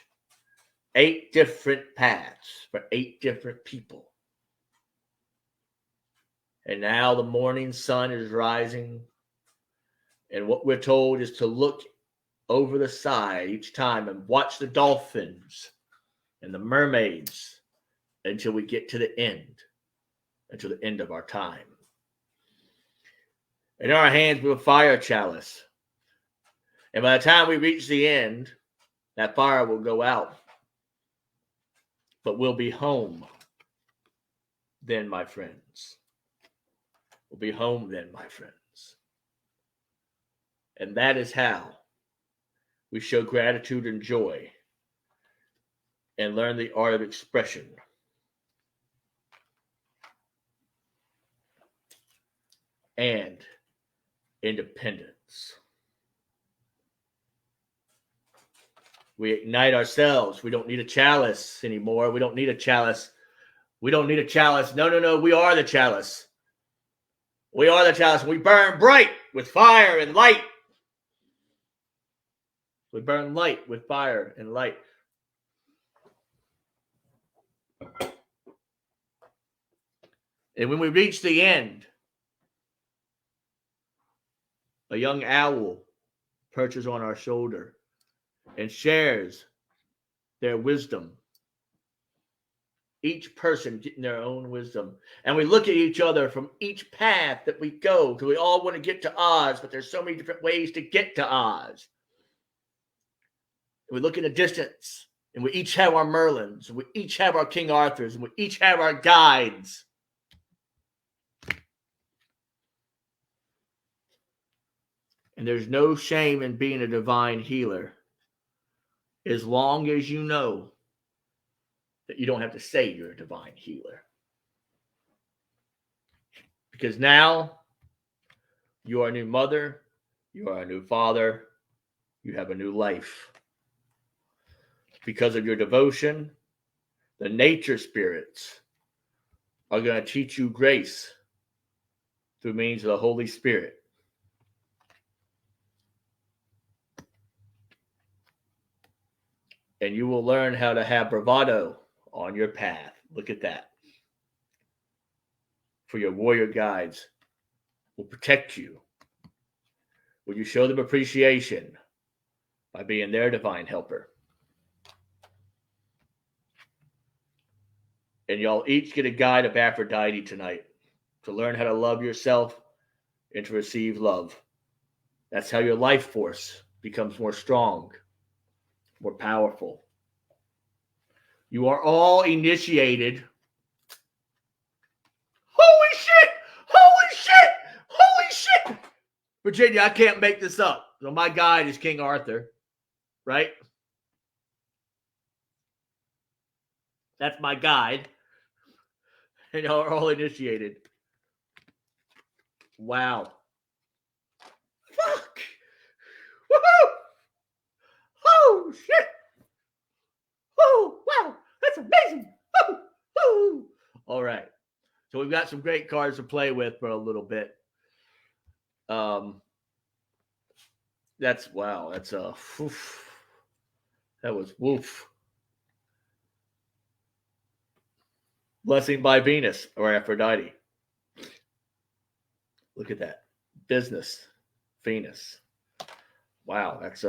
8 different paths for 8 different people. And now the morning sun is rising. And what we're told is to look over the side each time and watch the dolphins and the mermaids until we get to the end, until the end of our time. In our hands, we have a fire chalice. And by the time we reach the end, that fire will go out. But we'll be home then, my friends. We'll be home then, my friends. And that is how we show gratitude and joy and learn the art of expression. And independence. We ignite ourselves. We don't need a chalice anymore. We don't need a chalice. We don't need a chalice. No. We are the chalice. We are the chalice. We burn bright with fire and light. We burn light with fire and light. And when we reach the end, a young owl perches on our shoulder and shares their wisdom. Each person getting their own wisdom. And we look at each other from each path that we go, because we all want to get to Oz, but there's so many different ways to get to Oz. And we look in the distance, and we each have our Merlins, and we each have our King Arthurs, and we each have our guides. And there's no shame in being a divine healer, as long as you know that you don't have to say you're a divine healer. Because now you are a new mother, you are a new father, you have a new life. Because of your devotion, the nature spirits are going to teach you grace through means of the Holy Spirit. And you will learn how to have bravado on your path. Look at that. For your warrior guides will protect you. Will you show them appreciation by being their divine helper? And y'all each get a guide of Aphrodite tonight to learn how to love yourself and to receive love. That's how your life force becomes more strong, more powerful. You are all initiated. Holy shit! Holy shit! Holy shit! Virginia, I can't make this up. So my guide is King Arthur, right? That's my guide. And y'all are all initiated. Wow. Fuck! Woohoo! Oh, shit! Oh, wow! That's amazing! Oh, oh. All right. So we've got some great cards to play with for a little bit. That's wow. That's a woof. That was woof. Blessing by Venus or Aphrodite. Look at that. Business. Venus. Wow, that's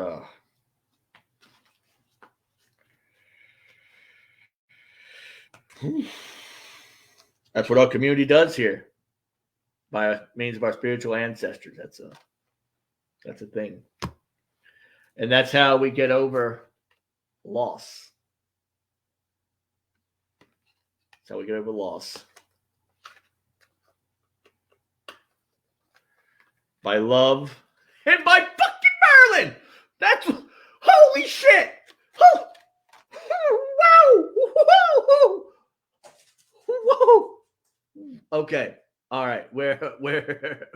that's what our community does here by means of our spiritual ancestors. That's a thing. And that's how we get over loss. That's how we get over loss. By love and by fucking Merlin. That's holy shit. Oh, wow. Whoa. Whoa. Okay. All right. Where?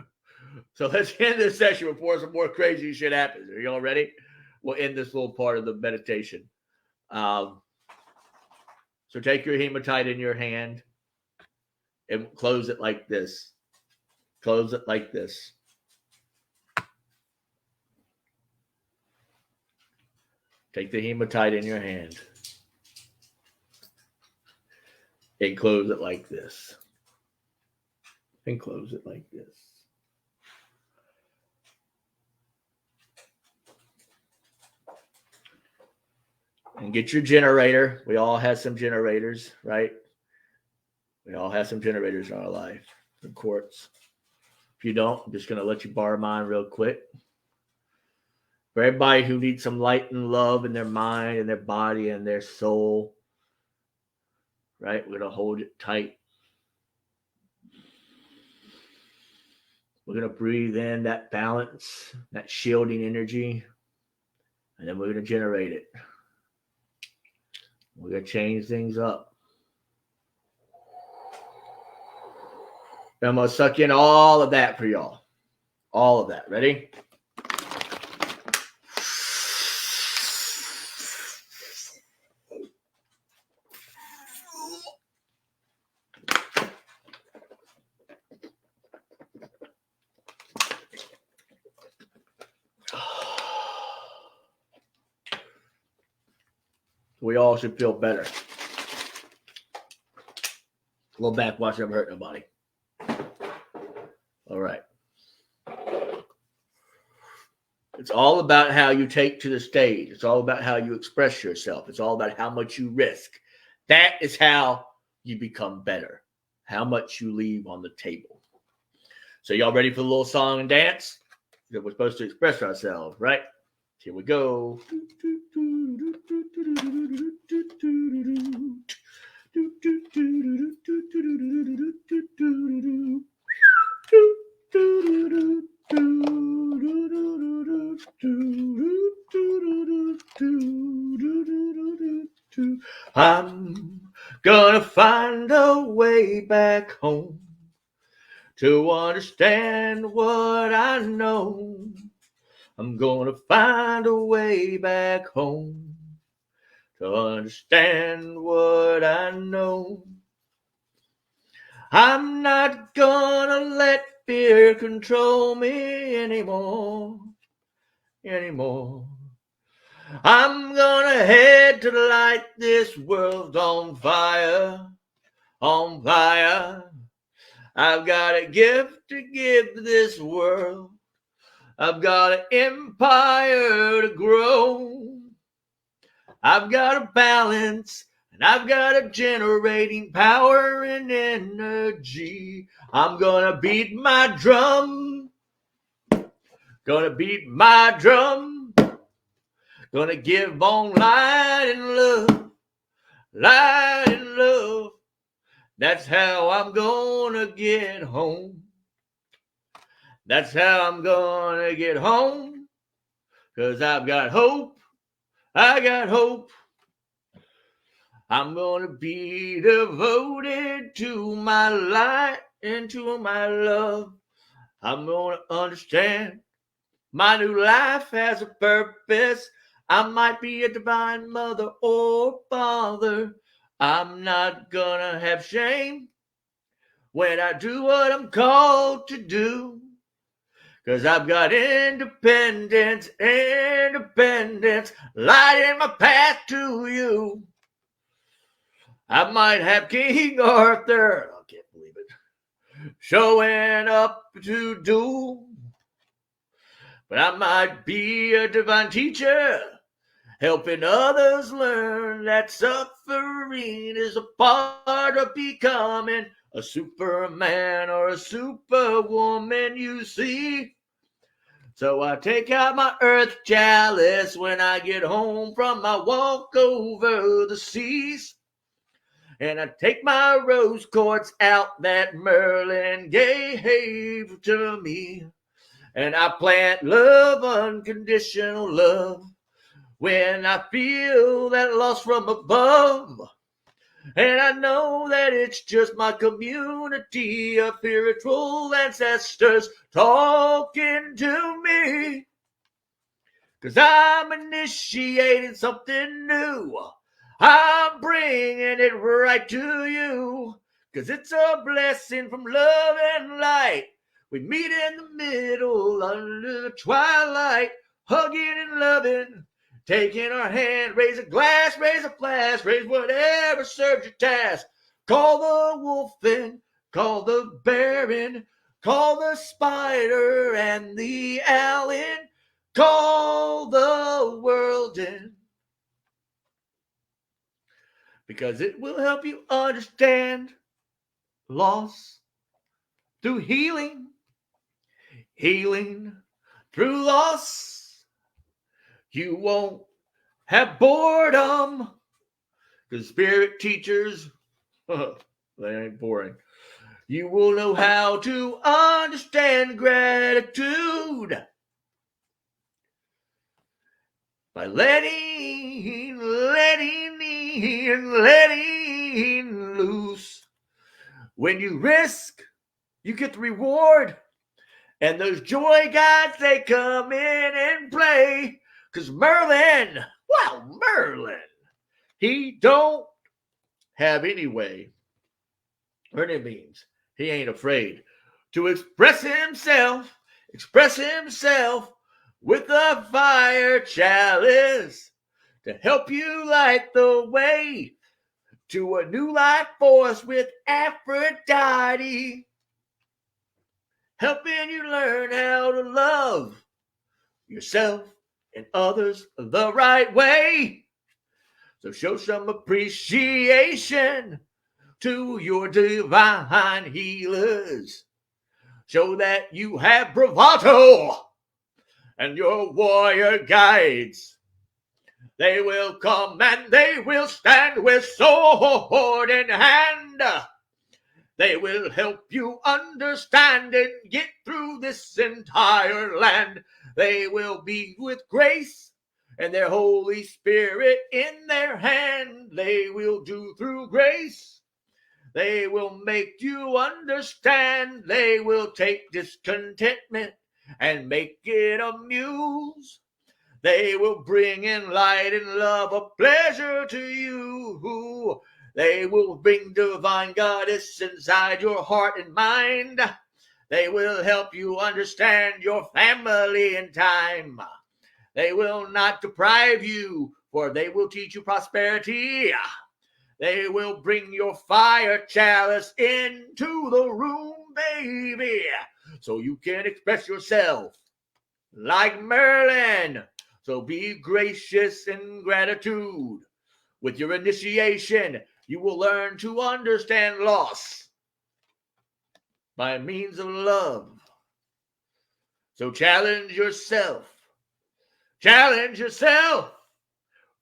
So let's end this session before some more crazy shit happens. Are you all ready? We'll end this little part of the meditation. So take your hematite in your hand. and close it like this. Close it like this. Take the hematite in your hand and close it like this. And close it like this. And get your generator. We all have some generators, right? We all have some generators in our life. Some quartz. If you don't, I'm just going to let you borrow mine real quick. For everybody who needs some light and love in their mind and their body and their soul, right? We're going to hold it tight. We're going to breathe in that balance, that shielding energy, and then we're going to generate it. We're going to change things up. I'm going to suck in all of that for y'all. All of that. Ready? We all should feel better. Low back, watch never hurt nobody. All right. It's all about how you take to the stage. It's all about how you express yourself. It's all about how much you risk. That is how you become better. How much you leave on the table. So y'all ready for the little song and dance? We're supposed to express ourselves, right? Here we go. I'm gonna find a way back home to understand what I know. I'm gonna find a way back home to understand what I know. I'm not gonna let fear control me anymore. I'm gonna head to the light. This world's on fire. I've got a gift to give this world. I've got an empire to grow. I've got a balance, and I've got a generating power and energy. I'm gonna beat my drum. Gonna beat my drum. Gonna give on light and love. Light and love. That's how I'm gonna get home. That's how I'm gonna get home. 'Cause I've got hope. I got hope. I'm gonna be devoted to my light and to my love. I'm gonna understand my new life has a purpose. I might be a divine mother or father. I'm not gonna have shame when I do what I'm called to do. 'Cause I've got independence, lighting my path to you. I might have King Arthur, I can't believe it, showing up to do. But I might be a divine teacher, helping others learn that suffering is a part of becoming a superman or a superwoman, you see. So I take out my earth chalice when I get home from my walk over the seas. And I take my rose quartz out that Merlin gave to me. And I plant love, unconditional love, when I feel that loss from above. And I know that it's just my community of spiritual ancestors talking to me. 'Cause I'm initiating something new. I'm bringing it right to you. 'cause it's a blessing from love and light. We meet in the middle under the twilight, hugging and loving, taking our hand. Raise a glass, raise a flask, raise whatever serves your task. Call the wolf in, call the bear in, call the spider and the owl in, call the world in. Because it will help you understand loss through healing, healing through loss. You won't have boredom, because spirit teachers, they ain't boring. You will know how to understand gratitude by letting loose. When you risk, you get the reward. And those joy guides, they come in and play. 'Cause Merlin, he don't have any way, or it means he ain't afraid to express himself with a fire chalice to help you light the way to a new life force with Aphrodite, helping you learn how to love yourself and others the right way. So show some appreciation to your divine healers. Show that you have bravado and your warrior guides. They will come and they will stand with sword in hand. They will help you understand and get through this entire land. They will be with grace and their Holy Spirit in their hand. They will do through grace. They will make you understand. They will take discontentment and make it a muse. They will bring in light and love, a pleasure to you. They will bring divine goddess inside your heart and mind. They will help you understand your family in time. They will not deprive you, for they will teach you prosperity. They will bring your fire chalice into the room, baby, so you can express yourself like Merlin. So be gracious in gratitude. With your initiation, you will learn to understand loss by means of love. So challenge yourself. Challenge yourself.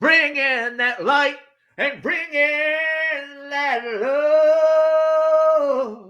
Bring in that light and bring in that love.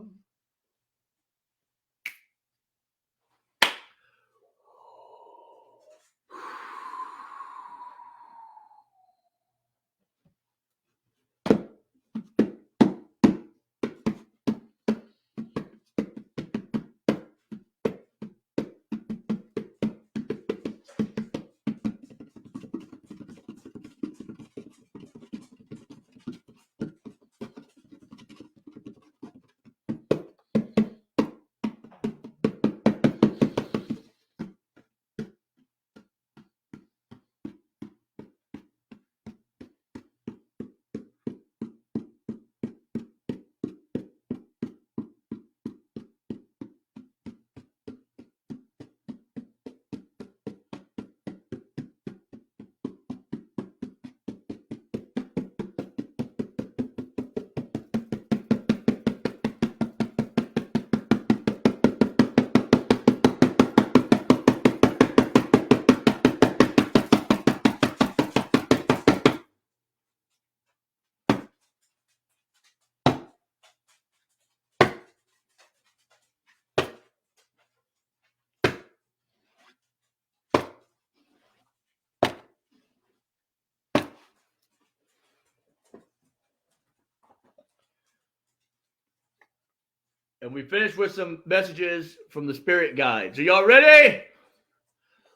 And we finish with some messages from the spirit guides. Are y'all ready?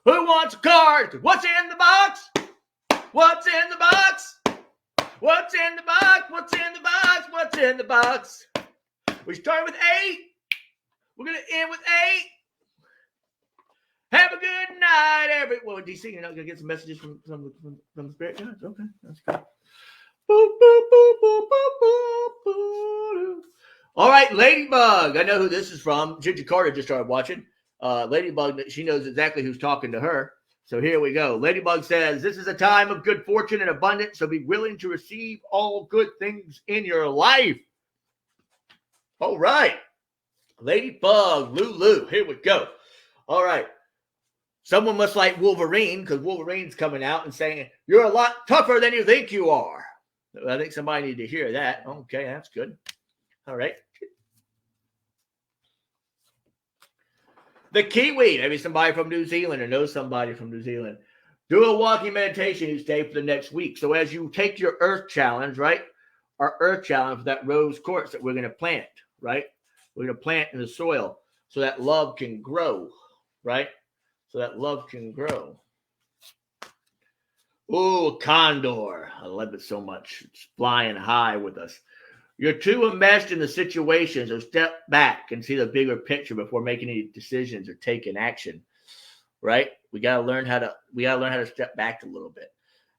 Who wants a card? What's in the box? What's in the box? What's in the box? What's in the box? What's in the box? We started with 8. We're going to end with 8. Have a good night, everyone. DC, you're not going to get some messages from the spirit guides? Okay, that's good. Boop, boop, boop, boop, boop, boop, boop. All right, Ladybug. I know who this is from. Ginger Carter just started watching. Ladybug, she knows exactly who's talking to her. So here we go. Ladybug says, this is a time of good fortune and abundance, so be willing to receive all good things in your life. All right. Ladybug, Lulu. Here we go. All right. Someone must like Wolverine, because Wolverine's coming out and saying, you're a lot tougher than you think you are. I think somebody needed to hear that. Okay, that's good. All right. The Kiwi, maybe somebody from New Zealand or knows somebody from New Zealand. Do a walking meditation each day for the next week. So as you take your earth challenge, right? Our earth challenge, that rose quartz that we're going to plant, right? We're going to plant in the soil so that love can grow, right? So that love can grow. Oh, condor. I love it so much. It's flying high with us. You're too enmeshed in the situation, so step back and see the bigger picture before making any decisions or taking action. Right? We gotta learn how to step back a little bit.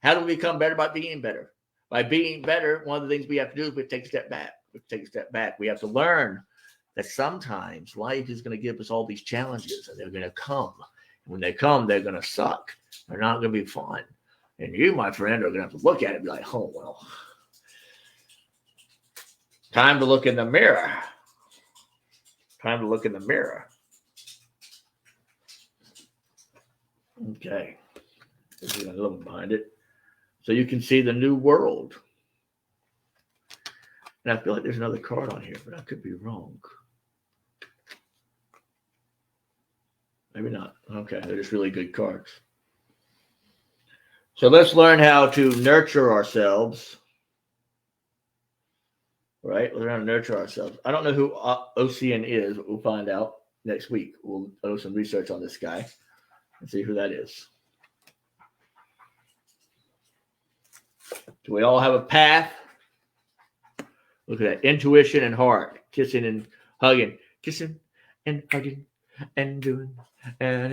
How do we become better? By being better. By being better, one of the things we have to do is we take a step back. We have to learn that sometimes life is going to give us all these challenges, and they're going to come. And when they come, they're going to suck. They're not going to be fun. And you, my friend, are going to have to look at it and be like, oh, well, time to look in the mirror. Time to look in the mirror. Okay. There's a little behind it. So you can see the new world. And I feel like there's another card on here, but I could be wrong. Maybe not. Okay, they're just really good cards. So let's learn how to nurture ourselves. Right? Learn how to nurture ourselves. I don't know who Ocean is, but we'll find out next week. We'll do some research on this guy and see who that is. Do we all have a path? Look at that. Intuition and heart. Kissing and hugging. Kissing and hugging and doing. Da,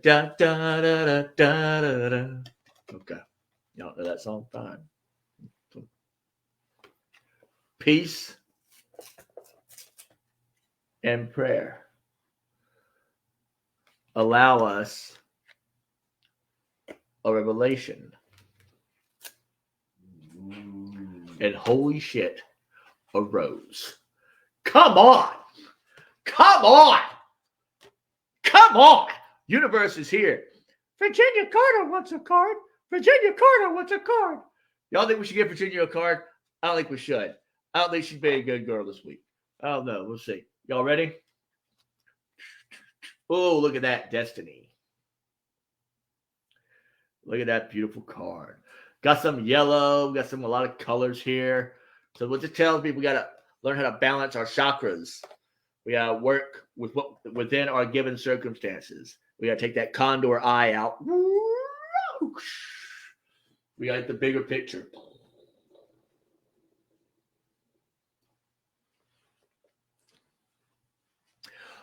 da, da, da, da, da, da. Okay. You don't know that song? Fine. Peace and prayer allow us a revelation. And holy shit, a rose. Come on. Come on. Come on. Universe is here. Virginia Carter wants a card. Virginia Carter wants a card. Y'all think we should give Virginia a card? I don't think we should. I don't think she'd be a good girl this week. I don't know. We'll see. Y'all ready? Oh, look at that. Destiny. Look at that beautiful card. Got some yellow. Got a lot of colors here. So what it tells me, we got to learn how to balance our chakras. We got to work with within our given circumstances. We got to take that condor eye out. We got to get the bigger picture.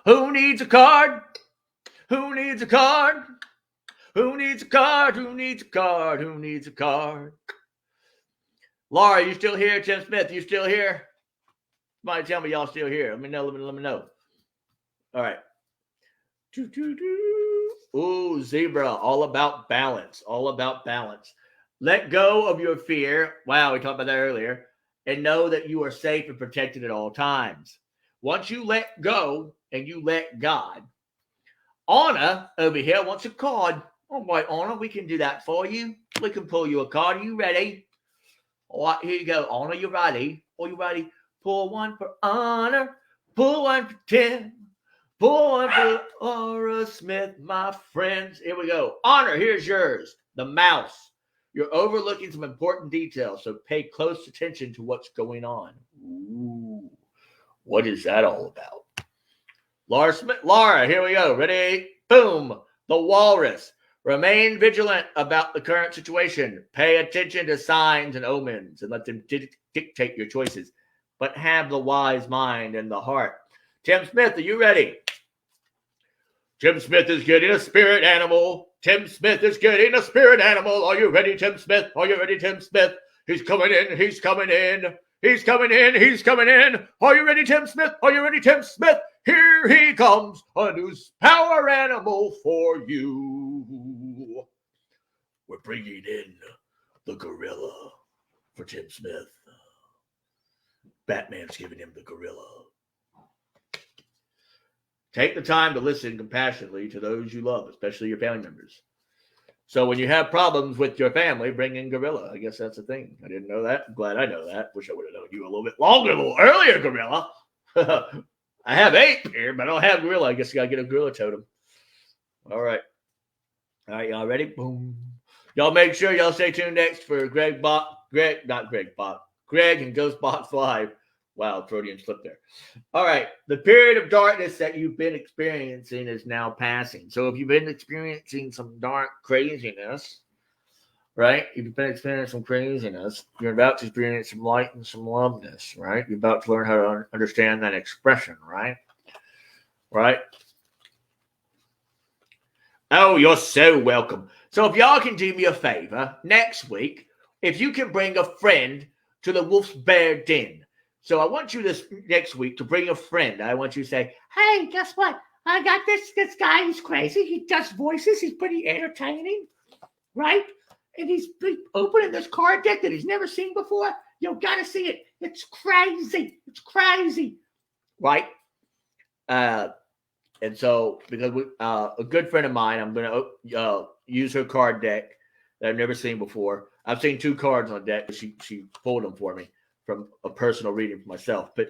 Who needs a card? Who needs a card? Who needs a card? Who needs a card? Who needs a card? Laura, you still here? Tim Smith, you still here? Somebody tell me y'all still here. Let me know. Let me know. All right. Ooh, zebra. All about balance. All about balance. Let go of your fear. Wow, we talked about that earlier. And know that you are safe and protected at all times. Once you let go and you let God, Anna over here wants a card. All right, Anna, we can do that for you. We can pull you a card. Are you ready? All right, here you go. Anna, you ready? Are you ready? Pull one for Anna. Pull one for Tim. Pull one for Laura Smith, my friends. Here we go. Anna, here's yours. The mouse. You're overlooking some important details, so pay close attention to what's going on. Ooh. What is that all about? Laura Smith. Laura, here we go. Ready? Boom. The walrus. Remain vigilant about the current situation. Pay attention to signs and omens and let them dictate your choices. but have the wise mind and the heart. Tim Smith, are you ready? Tim Smith is getting a spirit animal. Tim Smith is getting a spirit animal. Are you ready, Tim Smith? Are you ready, Tim Smith? He's coming in. He's coming in. He's coming in. He's coming in. Are you ready, Tim Smith? Are you ready, Tim Smith? Here he comes. A new power animal for you. We're bringing in the gorilla for Tim Smith. Batman's giving him the gorilla. Take the time to listen compassionately to those you love, especially your family members. So when you have problems with your family, bring in gorilla. I guess that's the thing. I didn't know that. I'm glad I know that. Wish I would have known you a little bit longer, a little earlier, gorilla. I have ape here, but I don't have gorilla. I guess you got to get a gorilla totem. All right. All right, y'all ready? Boom. Y'all make sure y'all stay tuned next for Greg and Ghostbox Live. Wow, Freudian slip there. All right. The period of darkness that you've been experiencing is now passing. So if you've been experiencing some dark craziness, right? If you've been experiencing some craziness, you're about to experience some light and some loveness, right? You're about to learn how to understand that expression, right? Right? Oh, you're so welcome. So if y'all can do me a favor, next week, if you can bring a friend to the Wolf's Bear Den. So I want you this next week to bring a friend. I want you to say, hey, guess what? I got this guy. He's crazy. He does voices. He's pretty entertaining, right? And he's opening this card deck that he's never seen before. You gotta see it. It's crazy. It's crazy, right? And so because a good friend of mine, I'm going to use her card deck that I've never seen before. I've seen 2 cards on deck, but she pulled them for me from a personal reading for myself. But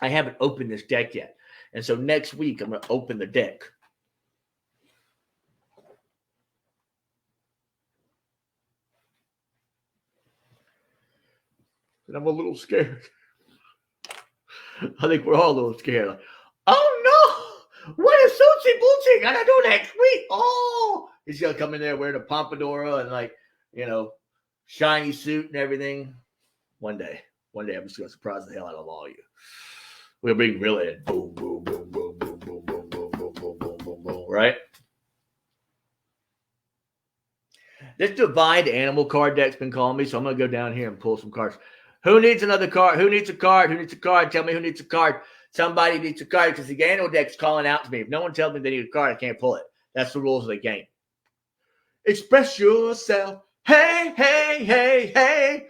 I haven't opened this deck yet. And so next week, I'm going to open the deck. And I'm a little scared. I think we're all a little scared. Like, oh, no. What is Suchi Boochie going to do next week? Oh, he's going to come in there wearing a pompadour and shiny suit and everything. One day, I'm just going to surprise the hell out of all of you. We'll bring really in. Boom, boom, boom, boom, boom, boom, boom, boom, boom, boom, boom, boom, boom, right? This Divine Animal card deck's been calling me, so I'm going to go down here and pull some cards. Who needs another card? Who needs a card? Who needs a card? Tell me who needs a card. Somebody needs a card because the animal deck's calling out to me. If no one tells me they need a card, I can't pull it. That's the rules of the game. Express yourself. Hey, hey, hey, hey.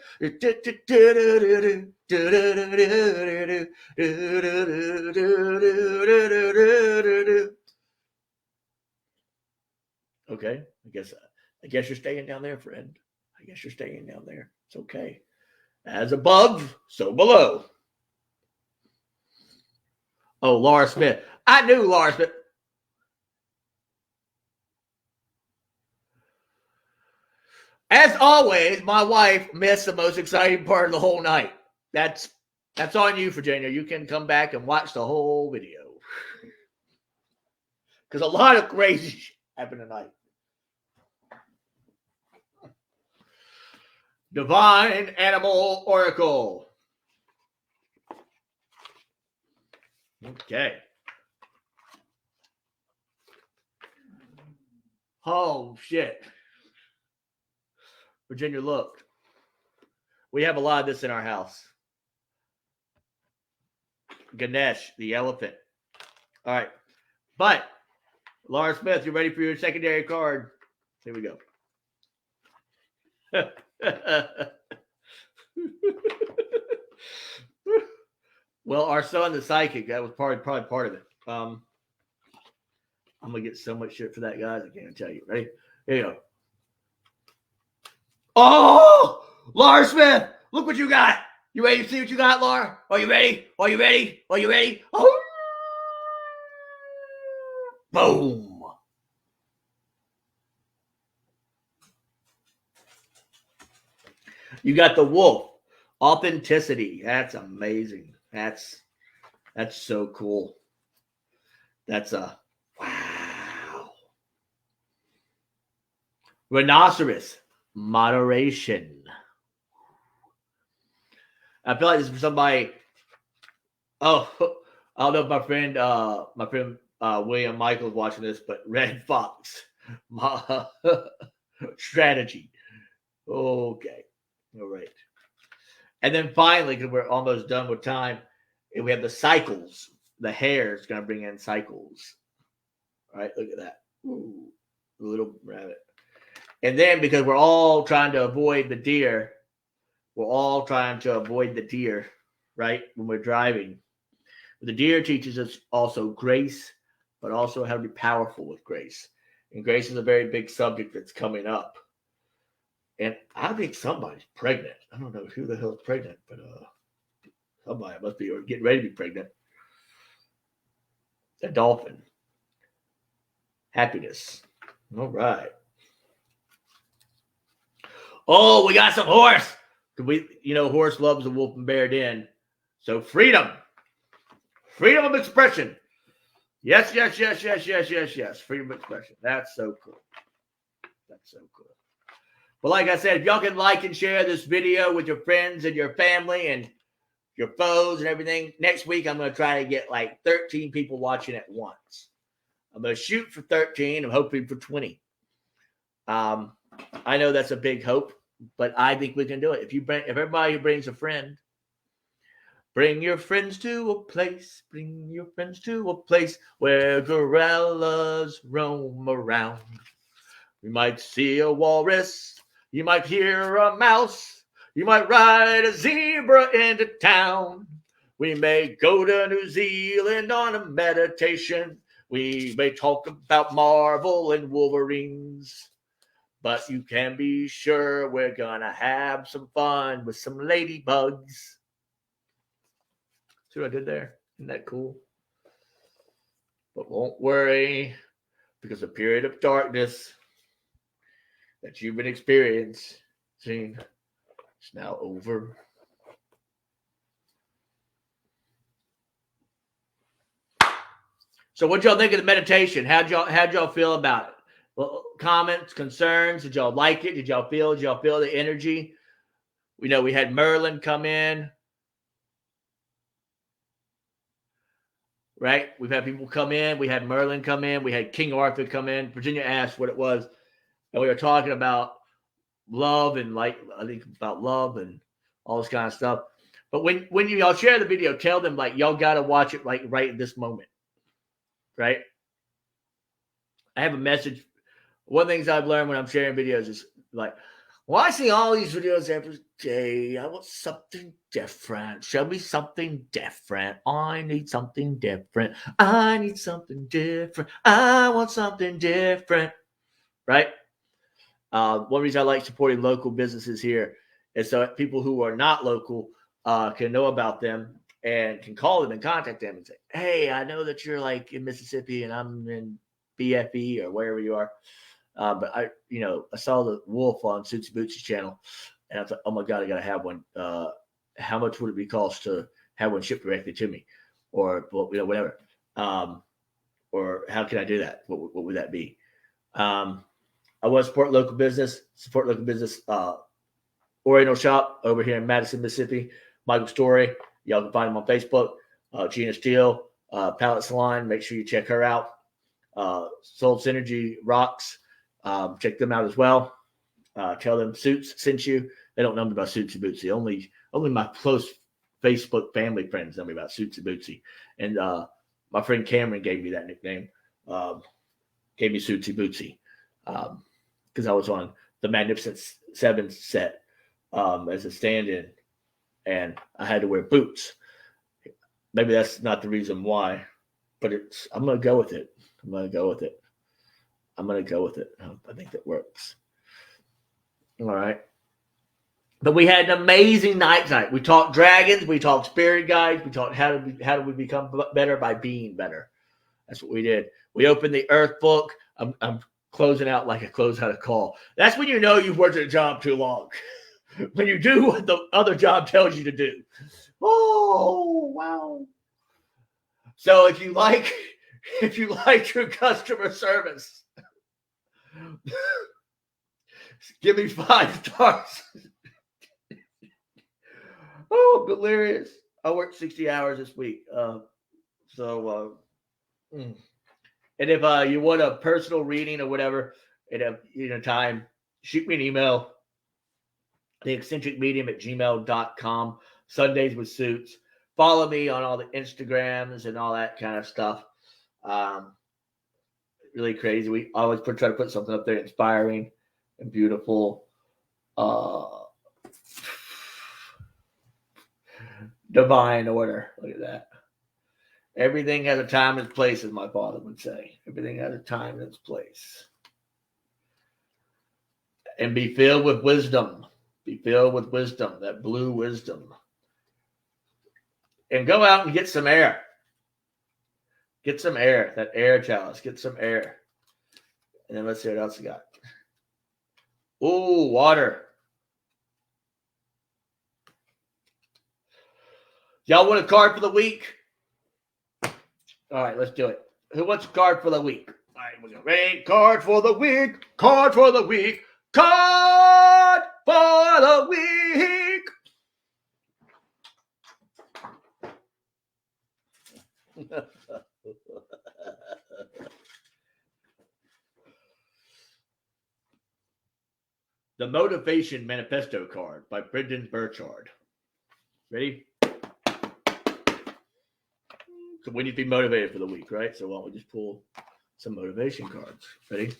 Okay, I guess you're staying down there, friend. I guess you're staying down there. It's okay. As above, so below. Oh, Laura Smith. I knew Laura Smith. As always, my wife missed the most exciting part of the whole night. That's on you, Virginia. You can come back and watch the whole video. Because a lot of crazy shit happened tonight. Divine Animal Oracle. Okay. Oh, shit. Virginia, look. We have a lot of this in our house. Ganesh, the elephant. All right. But, Laura Smith, you ready for your secondary card? Here we go. Well, our son, the psychic, that was probably part of it. I'm going to get so much shit for that, guys. I can't tell you. Ready? Here you go. Oh, Laura Smith, look what you got. You ready to see what you got, Laura? Are you ready? Are you ready? Are you ready? Oh. Boom. You got the wolf. Authenticity. That's amazing. That's so cool. That's a wow. Rhinoceros. Moderation. I feel like this is for somebody Oh, I don't know if my friend William Michael's watching this, but Red Fox, my strategy. Okay, all right. And then finally, because we're almost done with time, we have the cycles. The hare is going to bring in cycles. All right, look at that. Ooh, little rabbit. And then because we're all trying to avoid the deer, right? When we're driving. The deer teaches us also grace, but also how to be powerful with grace. And grace is a very big subject that's coming up. And I think somebody's pregnant. I don't know who the hell is pregnant, but somebody must be or getting ready to be pregnant. A dolphin. Happiness. All right. Oh, we got some horse. Horse loves the wolf and bear den. So freedom. Freedom of expression. Yes. Freedom of expression. That's so cool. Well, like I said, if y'all can like and share this video with your friends and your family and your foes and everything, next week I'm going to try to get like 13 people watching at once. I'm going to shoot for 13. I'm hoping for 20. I know that's a big hope, but I think we can do it. If everybody brings a friend, bring your friends to a place. Bring your friends to a place where gorillas roam around. You might see a walrus. You might hear a mouse. You might ride a zebra into town. We may go to New Zealand on a meditation. We may talk about Marvel and Wolverines. But you can be sure we're going to have some fun with some ladybugs. See what I did there? Isn't that cool? But won't worry, because the period of darkness that you've been experiencing is now over. So what y'all think of the meditation? How'd y'all feel about it? Well, comments, concerns, did y'all like it? Did y'all feel the energy? We know we had Merlin come in. Right? We've had people come in. We had Merlin come in. We had King Arthur come in. Virginia asked what it was. And we were talking about love and about love and all this kind of stuff. But when y'all share the video, tell them y'all got to watch it right at this moment. Right? I have a message. One of the things I've learned when I'm sharing videos is well, I see all these videos every day. I want something different. Show me something different. I need something different. I need something different. I want something different. Right? One reason I like supporting local businesses here is so people who are not local can know about them and can call them and contact them and say, hey, I know that you're in Mississippi and I'm in BFE or wherever you are. But I saw the wolf on Suitsy Bootsy's channel, and I thought, oh my God, I got to have one. How much would it cost to have one shipped directly to me, or whatever? Or how can I do that? What would that be? I want to support local business. Oriental Shop over here in Madison, Mississippi. Michael Story. Y'all can find him on Facebook. Gina Steele, Palette Salon. Make sure you check her out. Soul Synergy rocks. Check them out as well. Tell them Suits sent you. They don't know me about Suitsy Bootsy. Only my close Facebook family friends know me about Suitsy Bootsy. And my friend Cameron gave me that nickname. Gave me Suitsy Bootsy because I was on the Magnificent Seven set as a stand-in, and I had to wear boots. Maybe that's not the reason why, but I'm going to go with it. I think that works. All right. But we had an amazing night tonight. We talked dragons. We talked spirit guides. We talked how do we become better by being better. That's what we did. We opened the Earth book. I'm closing out like I close out a call. That's when you know you've worked at a job too long. When you do what the other job tells you to do. Oh, wow. So if you like your customer service, give me 5 stars. Oh, delirious. I worked 60 hours this week. And if you want a personal reading or whatever at a time, shoot me an email. theeccentricmedium@gmail.com. Sundays with Suits. Follow me on all the Instagrams and all that kind of stuff. Really crazy. We always try to put something up there inspiring and beautiful. Divine order. Look at that. Everything has a time and place, as my father would say. Everything has a time and its place. And be filled with wisdom. Be filled with wisdom, that blue wisdom. And go out and get some air. Get some air, that air chalice. Get some air. And then let's see what else we got. Ooh, water. Y'all want a card for the week? All right, let's do it. Who wants a card for the week? All right, we're going to ready. Card for the week. Card for the week. Card for the week. The Motivation Manifesto card by Brendan Burchard. Ready? So we need to be motivated for the week, right? So why don't we just pull some motivation cards? Ready?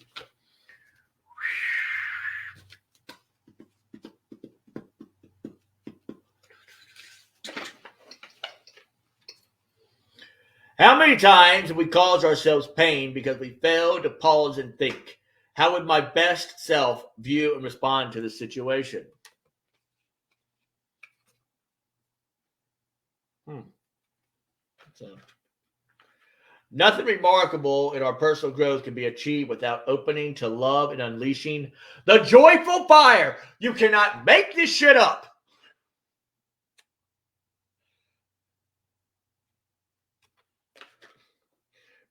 How many times have we caused ourselves pain because we failed to pause and think? How would my best self view and respond to the situation? So, nothing remarkable in our personal growth can be achieved without opening to love and unleashing the joyful fire. You cannot make this shit up.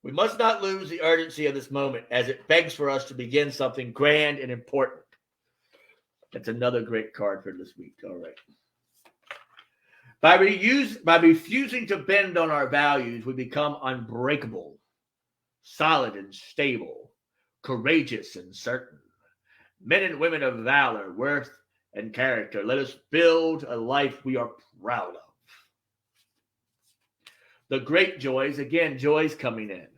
We must not lose the urgency of this moment as it begs for us to begin something grand and important. That's another great card for this week. All right. By refusing to bend on our values, we become unbreakable, solid and stable, courageous and certain. Men and women of valor, worth, and character. Let us build a life we are proud of. The great joys, again, joys coming in.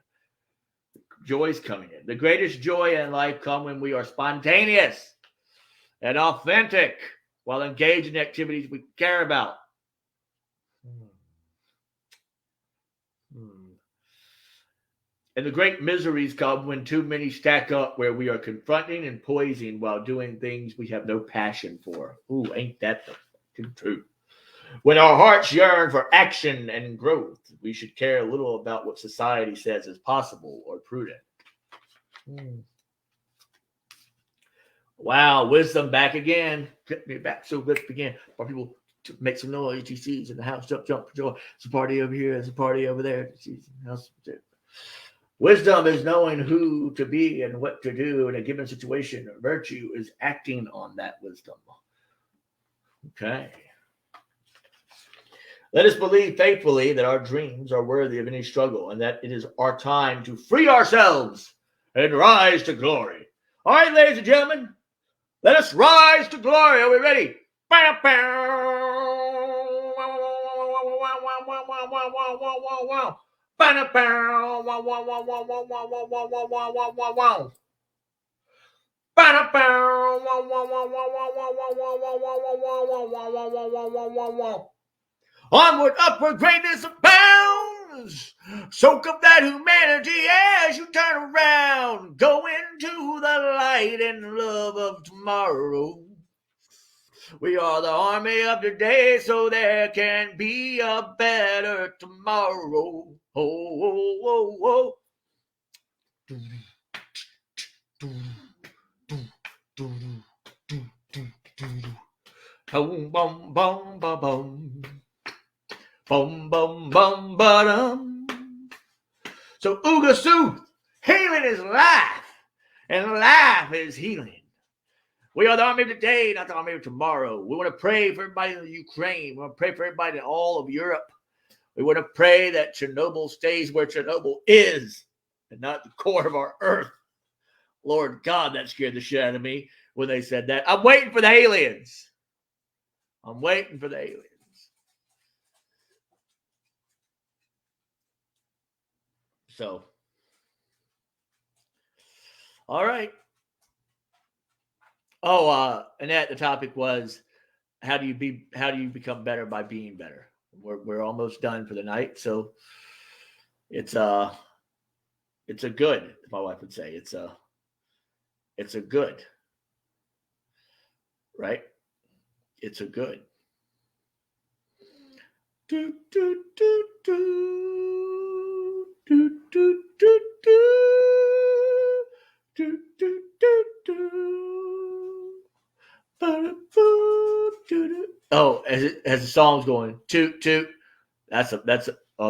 Joy's coming in. The greatest joy in life come when we are spontaneous and authentic while engaged in activities we care about. And the great miseries come when too many stack up, where we are confronting and poising while doing things we have no passion for. Ooh, ain't that the fucking truth? When our hearts yearn for action and growth, we should care little about what society says is possible or prudent. Wow, wisdom back again. Get me back so good again. For people to make some noise, TCs in the house, jump for joy. It's a party over here, it's a party over there. Wisdom is knowing who to be and what to do in a given situation. Virtue is acting on that wisdom. Okay. Let us believe faithfully that our dreams are worthy of any struggle and that it is our time to free ourselves and rise to glory. All right, ladies and gentlemen, let us rise to glory. Are we ready? Onward, upward, greatness abounds. Soak up that humanity as you turn around. Go into the light and love of tomorrow. We are the army of today, so there can be a better tomorrow. Oh, oh, oh, oh. Boom, boom, boom, boom, boom. Boom, boom, boom, ba-dum. So, Uga Sooth, healing is life, and life is healing. We are the army of today, not the army of tomorrow. We want to pray for everybody in the Ukraine. We want to pray for everybody in all of Europe. We want to pray that Chernobyl stays where Chernobyl is and not the core of our earth. Lord God, that scared the shit out of me when they said that. I'm waiting for the aliens. I'm waiting for the aliens. So, all right. Oh, Annette, the topic was how do you become better by being better? We're almost done for the night, so it's a good, my wife would say. It's a good, right? It's a good. Do, do, do, do. Do, do, do, do. Do, do, do, do. Oh, as the song's going, toot toot. That's on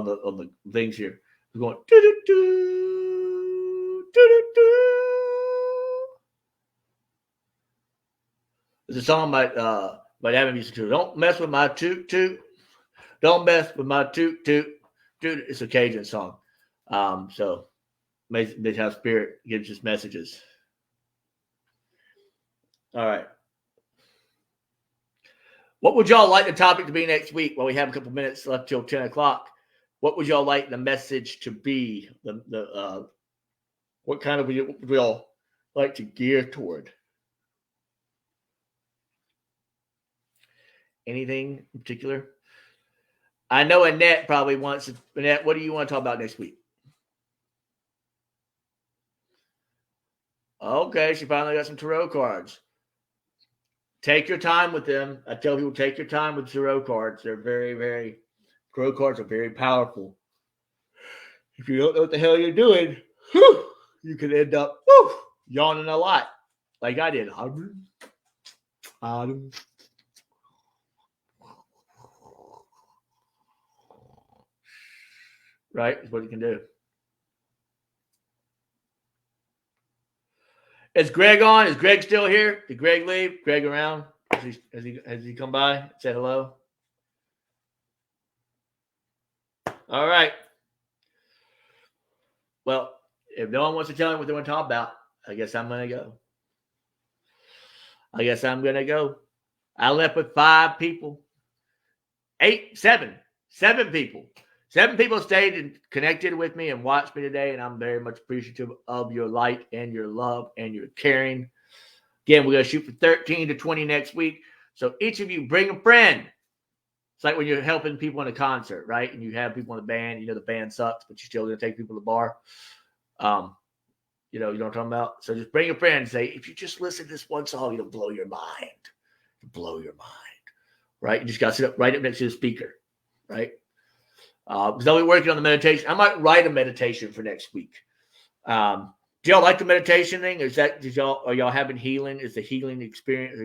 the things here. We're going do do do do do. There's a song by Adam used to. Don't mess with my toot toot. Don't mess with my toot toot. Dude, it's a Cajun song. So maybe how Spirit gives us messages. All right. What would y'all like the topic to be next week? Well, we have a couple minutes left till 10 o'clock. What would y'all like the message to be? What kind of would we all like to gear toward? Anything in particular? I know Annette probably wants. Annette, what do you want to talk about next week? Okay, she finally got some tarot cards. Take your time with them. I tell people, take your time with tarot cards. They're very, very, tarot cards are very powerful. If you don't know what the hell you're doing, you can end up yawning a lot, like I did. Right? Is what you can do. Is Greg on? Is Greg still here? Did Greg leave? Greg around? Has he come by? Say hello? All right. Well, if no one wants to tell me what they want to talk about, I guess I'm going to go. I left with 5 people. 7 people. 7 people stayed and connected with me and watched me today, and I'm very much appreciative of your light and your love and your caring. Again, we're going to shoot for 13 to 20 next week. So each of you bring a friend. It's like when you're helping people in a concert, right? And you have people in the band. You know the band sucks, but you're still going to take people to the bar. You know what I'm talking about? So just bring a friend and say, if you just listen to this one song, it'll blow your mind. Right? You just got to sit up right up next to the speaker, right? Because I'll be working on the meditation. I might write a meditation for next week. Do y'all like the meditation thing? Are y'all having healing? Is the healing experience?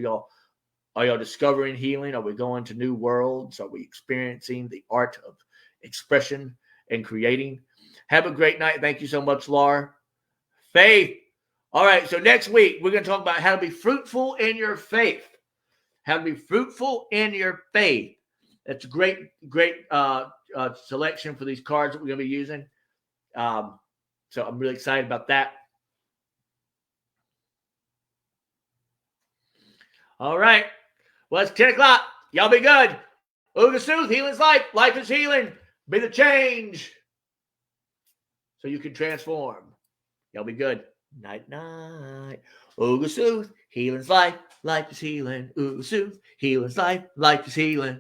Are y'all discovering healing? Are we going to new worlds? Are we experiencing the art of expression and creating? Have a great night. Thank you so much, Laura. Faith. All right. So next week, we're going to talk about how to be fruitful in your faith. How to be fruitful in your faith. That's a great selection for these cards that we're going to be using. So I'm really excited about that. All right. Well, it's 10 o'clock. Y'all be good. Uga Sooth, healing's life. Life is healing. Be the change so you can transform. Y'all be good. Night, night. Uga Sooth, healing's life. Life is healing. Uga Sooth, healing's life. Life is healing.